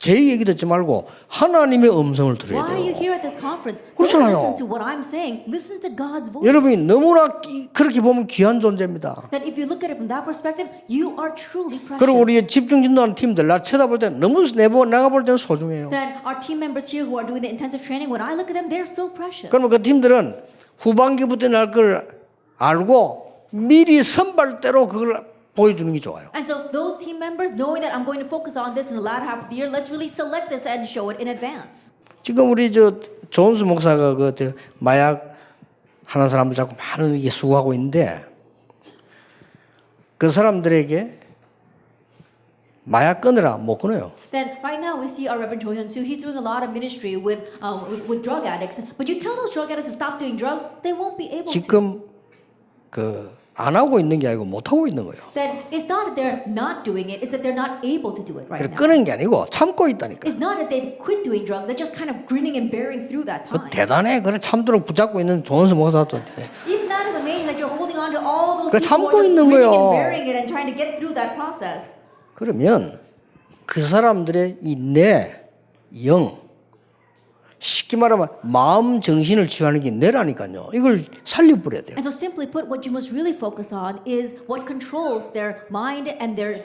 제 얘기 듣지 말고 하나님의 음성을 들어야 Why are you 돼요. here at this conference? Don't 그렇잖아요. listen to what I'm saying. Listen to God's voice. 여러분이 너무나 그렇게 보면 귀한 존재입니다. That if you look at it from that perspective, you are truly precious. 그리고 우리 집중 진도하는 팀들 나 쳐다볼 때 너무 내가 볼 때는 소중해요. That our team members here who are doing the intensive training, when I look at them, they're so precious. 그러면 그 팀들은 후반기부터 날 걸 알고 미리 선발대로 그걸 보여주는 게 좋아요. And so those team members, knowing that I'm going to focus on this in the latter half of the year, let's really select this and show it in advance. 지금 우리 존스 목사가 마약 하는 사람들 자꾸 많은 게 수고하고 있는데 그 사람들에게 마약 끊으라 못 끊어요. Then right now we see our Reverend Cho Hyun Soo. He's doing a lot of ministry with drug addicts. But you tell those drug addicts to stop doing drugs, they won't be able to. 지금 안 하고 있는 게 아니고 못 하고 있는 거예요. Then it's not that they're not doing it; it's that they're not able to do it right 그래 now. 끊은 게 아니고 참고 있다니까. It's not that they quit doing drugs; they're just kind of grinning and bearing through that 그 time. 대단해. 그래 참도록 붙잡고 있는 존스 목사도 Even that is amazing that you're holding on to all those 그 people who 참고 are just 있는 grinning 거예요. and bearing it and trying to get through that process. 그러면 그 사람들의 이 내 영 쉽게 말하면 마음 정신을 치유하는 게 뇌라니까요. 이걸 살려버려야 돼요. And so simply put, what you must really focus on is what controls their mind and their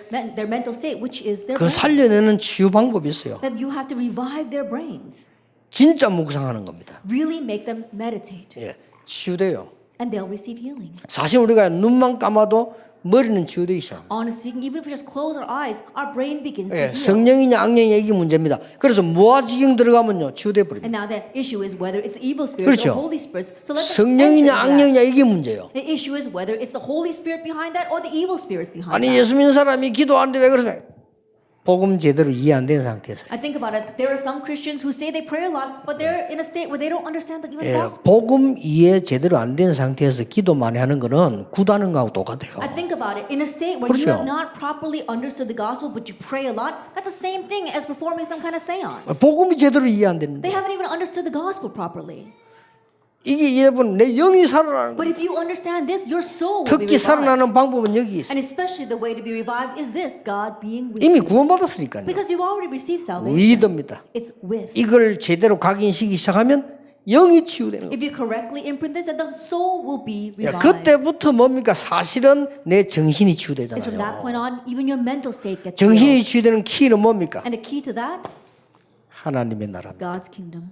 mental state, which is their 그 brains. 살려내는 치유 방법이 있어요. That you have to revive their brains. 진짜 묵상하는 겁니다. Really make them meditate. 예, 치유돼요. And they'll receive healing. 사실 우리가 눈만 감아도 머리는 치유되기 시작합니다. Honestly speaking, even if we just close our eyes, our brain begins to 예, heal. 성령이냐 악령이냐 이게 문제입니다. 그래서 무아지경 들어가면요 치유돼 버립니다. And now the issue is whether it's the evil spirits 그렇죠. or Holy spirits. So let's 성령이냐 enter into that. 악령이냐 이게 문제예요. The issue is whether it's the Holy Spirit behind that or the evil spirits behind 아니 that. 예수 믿는 사람이 기도하는데 왜 그러세요? 복음 제대로 이해 안 되는 상태에서. I think about it. There are some Christians who say they pray a lot, but they're in a state where they don't understand the even 예, gospel. 복음 이해 제대로 안 된 상태에서 기도 많이 하는 거는 구다는 거하고 똑같아요. I think about it. In a state where you 그렇죠. have not properly understood the gospel, but you pray a lot, that's the same thing as performing some kind of seance. 복음이 제대로 이해 안 되는데 They haven't even understood the gospel properly. 이게 여러분 내 영이 살아나는 But 거예요. if you understand this, your soul will be 특히 revived. 살아나는 방법은 여기 있어요. And especially the way to be revived is this, God being with 이미 you. 구원받았으니까요. Because you've already received salvation. 위드입니다. It's with. 이걸 제대로 각인시키기 시작하면 영이 치유되는 거예요. If you correctly imprint this, then the soul will be 야, revived. 그때부터 뭡니까? 사실은 내 정신이 It's from that 치유되잖아요. point on, even your mental state gets 정신이 healed. 치유되는 키는 뭡니까? And the key to that, 하나님의 나라입니다. God's kingdom.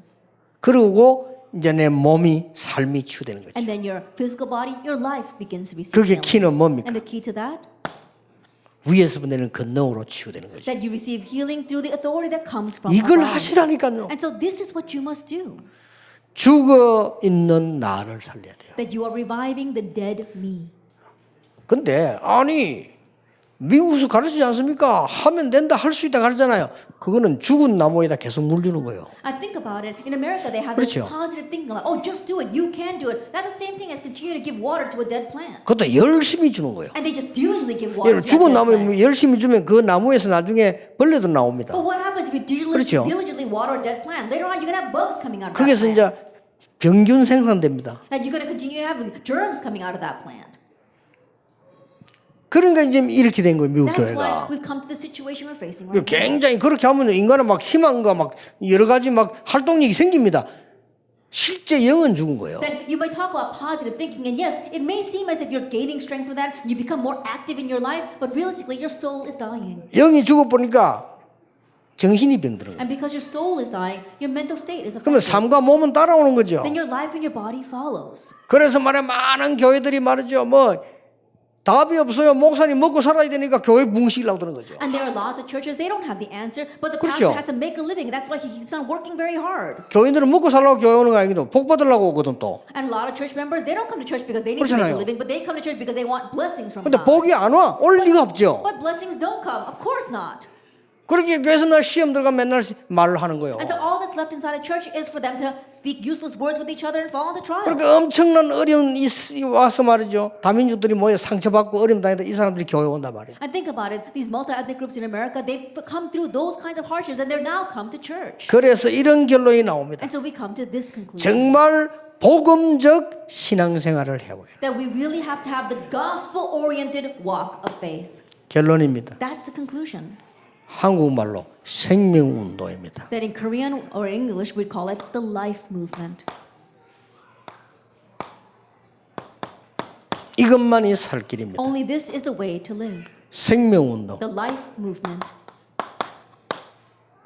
그리고 이제 내 몸이 삶이 치유되는 거죠. And then your physical body, your life begins to receive 그게 healing. 키는 뭡니까? And the key to that, 위에서 보내는 권능으로 치유되는 거죠. that you receive healing through the authority that comes from 이걸 above. 하시라니까요. And so this is what you must do. 죽어 있는 나를 살려야 돼요. That you are reviving the dead me. 근데 아니 미국에서 가르치지 않습니까? 하면 된다, 할 수 있다 가르치잖아요. 그거는 죽은 나무에다 계속 물 주는 거예요. I think about it. In America, they have this 그렇죠. positive thinking like, oh, just do it. You can do it. That's the same thing as continue to give water to a dead plant. 그것도 열심히 주는 거예요. And they just diligently give water 여러분, to 죽은 that dead 나무에 plant. 열심히 주면 그 나무에서 나중에 벌레도 나옵니다. But what happens if you 그렇죠. diligently water a dead plant? Later on, you're going to have bugs coming out of that 거기서 plant. 이제 병균 생산됩니다. And you're going to continue to have germs coming out of that plant. 그러니까 이제 이렇게 된 거예요, 미국 That's why 교회가. we've come to the situation we're facing right now. 굉장히 그렇게 하면 인간은 막 희망과 막 여러 가지 막 활동력이 생깁니다. 실제 영은 죽은 거예요. Then you might talk about positive thinking, and yes, it may seem as if you're gaining strength from that, you become more active in your life, but realistically, your soul is dying. 영이 죽어보니까 정신이 병드는 거예요. And because your soul is dying, your mental state is 그러면 affected. 삶과 몸은 따라오는 거죠. Then your life and your body follows. 그래서 말해 많은 교회들이 말이죠. 뭐 답이 없어요. 목사님 먹고 살아야 되니까 교회 붕시려고 드는 거죠. And there are lots of churches, they don't have the answer, but the 그렇죠. pastor has to make a living. That's why he keeps on working very hard. 교인들은 먹고 살라고 교회 오는 거 아니기도 복 받으려고 오거든 또. And a lot of church members, they don't come to church because they need to make 그렇잖아요. a living, but they come to church because they want blessings from 근데 God. 복이 안 와. 올 리가 없죠. But blessings don't come. Of course not. 그렇게 교회에서 날 시험 들어가 맨날 말을 하는 거예요. And so all that's left inside a church is for them to speak useless words with each other and fall into trials. 그러니까 엄청난 어려움이 와서 말이죠. 다민족들이 모여 상처받고 어려움 당했다. 이 사람들이 교회 온단 말이에요. And think about it, these multi-ethnic groups in America, they've come through those kinds of hardships and they're now come to church. 그래서 이런 결론이 나옵니다. And so we come to this conclusion. 정말 복음적 신앙생활을 해야 해요. That we really have to have the gospel-oriented walk of faith. 결론입니다. That's the conclusion. 한국말로 생명운동입니다. That in Korean or English, we'd call it the life movement. 이것만이 살 길입니다. Only this is the way to live. 생명운동. The life movement.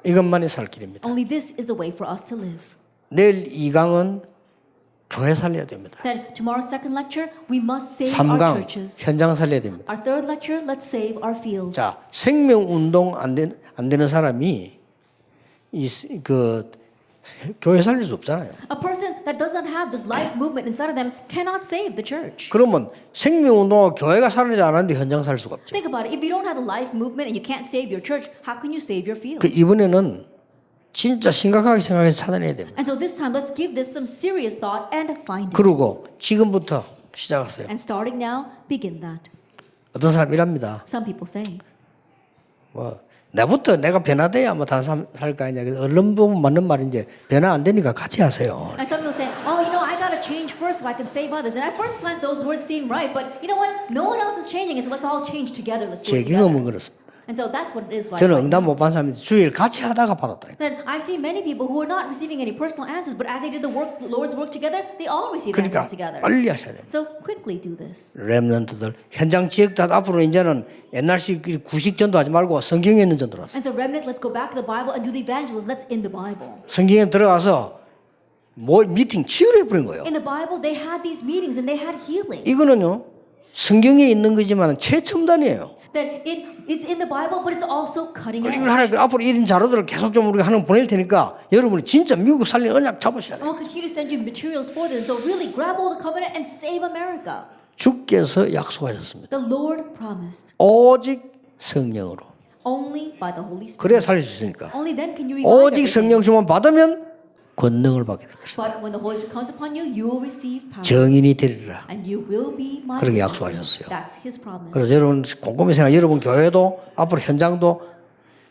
이것만이 살 길입니다. Only this is the way for us to live. 내일 2강은 교회 살려야 됩니다. Then tomorrow's second lecture, we must save our 3강 churches. 현장 살려야 됩니다. Our third lecture, let's save our fields. 자, 생명 운동 안 되는 사람이 그 교회 살릴 수 없잖아요. A person that does not have this life movement inside of them cannot save the church. 그러면 생명 운동과 교회가 살리지 않았는데 현장 살 수가 없죠. Think about it. If you don't have a life movement and you can't save your church, how can you save your field? 그 이번에는 진짜 심각하게 생각해서 찾아내야 됩니다. And so this time, let's give this some serious thought and find it. 그리고 지금부터 시작하세요. And starting now, begin that. 어떤 사람 이랍니다. Some people say, 뭐 내부터 내가 변화돼야 뭐 다른 사람 살 거 아니냐. 언론 보면 맞는 말인데 변화 안 되니까 같이 하세요. and some people say, oh, you know, I gotta change first so I can save others. And at first glance, those words seem right, but you know what? No one else is changing, so let's all change together. Let's do 제 it together. 경험은 그렇습니다. And so that's what it is like. 저는 응답 못 받은 사람이 주일 같이 하다가 받았다니까. Then I see many people who are not receiving any personal answers, but as they did the Lord's work together, they all received 그러니까 answers together. 빨리 하셔야 돼요. So quickly do this. 렘넌트들 현장 지역들 앞으로 이제는 옛날식 구식 전도 하지 말고 성경에 있는 전도로 하세요. And so remnants, let's go back to the Bible and do the evangelism that's in the Bible. 성경에 들어가서 뭐 미팅 치유해 버린 거예요. In the Bible, they had these meetings and they had healing. 이거는요 성경에 있는 거지만 최첨단이에요. That it's in the Bible, but it's also cutting edge. 이걸 하나 앞으로 이런 자료들을 계속 좀 우리가 하는 거 보낼 테니까 여러분이 진짜 미국 살리는 언약 잡으셔야 And 돼요. we'll continue to send you materials for this. So really grab hold of the covenant and save America. 주께서 약속하셨습니다. The Lord promised 오직 성령으로. only by the Holy Spirit. 그래야 살릴 수 있으니까. Only then can you revive 오직 everything. 성령 주만 받으면 권능을 받게 될 것이다. But when the Holy Spirit comes upon you, you will receive power. 정인이 되리라. And you will be my 그렇게 witnesses. 약속하셨어요. That's His promise. 그래서 여러분 곰곰이 생각, 여러분 교회도 앞으로 현장도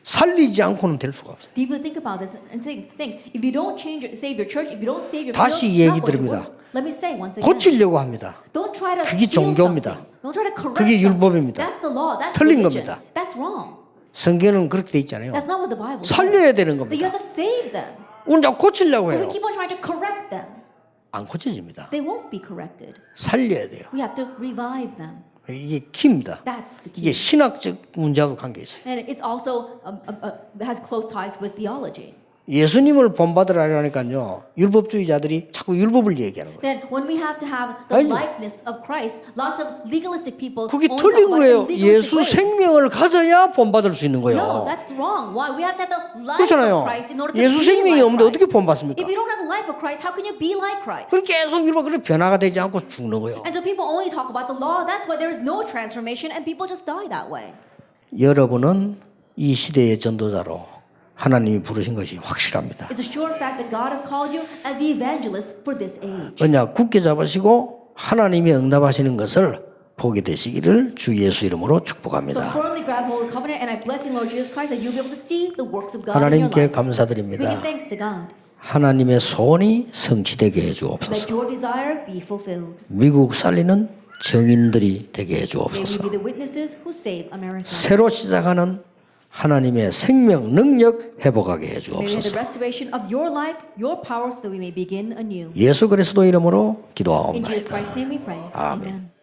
살리지 않고는 될 수가 없어요. Deeply think about this and think. If you don't save your church, if you don't save your 다시 field, it's 얘기 not going to 드립니다. work. Let me say once again. 고치려고 합니다. Don't try to 그게 heal 종교입니다. something. Don't try to correct 그게 something. 율법입니다. That's the law. That's 틀린 religion. 겁니다. That's wrong. 성경은 그렇게 돼 있잖아요. That's not what the Bible 살려야 says. 되는 That you 겁니다. have to save them. 혼자 고치려고 But we 해요. keep on trying to correct them. 안 고쳐집니다. They won't be corrected. 살려야 돼요. We have to revive them. 이게 키입니다. That's the 이게 key. 신학적 문제하고 관계 있어요. And it's also has close ties with theology. 예수님을 본받으라니까요. 율법주의자들이 자꾸 율법을 얘기하는 거예요. Then when we have to have the 아니죠. likeness of Christ, lots of legalistic people 그게 only talk 틀린 about 거예요. the legalistic 예수 ways. 생명을 가져야 본받을 수 있는 No, 거예요. that's wrong. Why? We have to have the life 그렇잖아요. of Christ in order to 예수 be 생명이 like 없는데 어떻게 Christ. 본받습니까? If you don't have the life of Christ, how can you be like Christ? 그럼 계속 율법 그래 변화가 되지 않고 죽는 거예요. And so people only talk about the law. That's why there is no transformation and people just die that way. 여러분은 이 시대의 전도자로 하나님이 부르신 것이 확실합니다. It's a sure fact that God has called you as the evangelist for this age. 언약 굳게 잡으시고 하나님이 응답하시는 것을 보게 되시기를 주 예수 이름으로 So 축복합니다. firmly grab hold of the covenant, and I bless in Lord Jesus Christ that you'll be able to see the works of God in your 하나님께 life. We 감사드립니다. give thanks to God. 하나님의 소원이 성취되게 Let 해주옵소서. your desire be fulfilled. 미국 살리는 정인들이 되게 May we 해주옵소서. be the witnesses who save America. 새로 시작하는 하나님의 생명 능력 회복하게 May we have the 해주옵소서. restoration of your life, your power, so that we may begin anew. 예수 그리스도 이름으로 In Jesus 기도하옵나이다. Christ's name we pray. 아멘. Amen.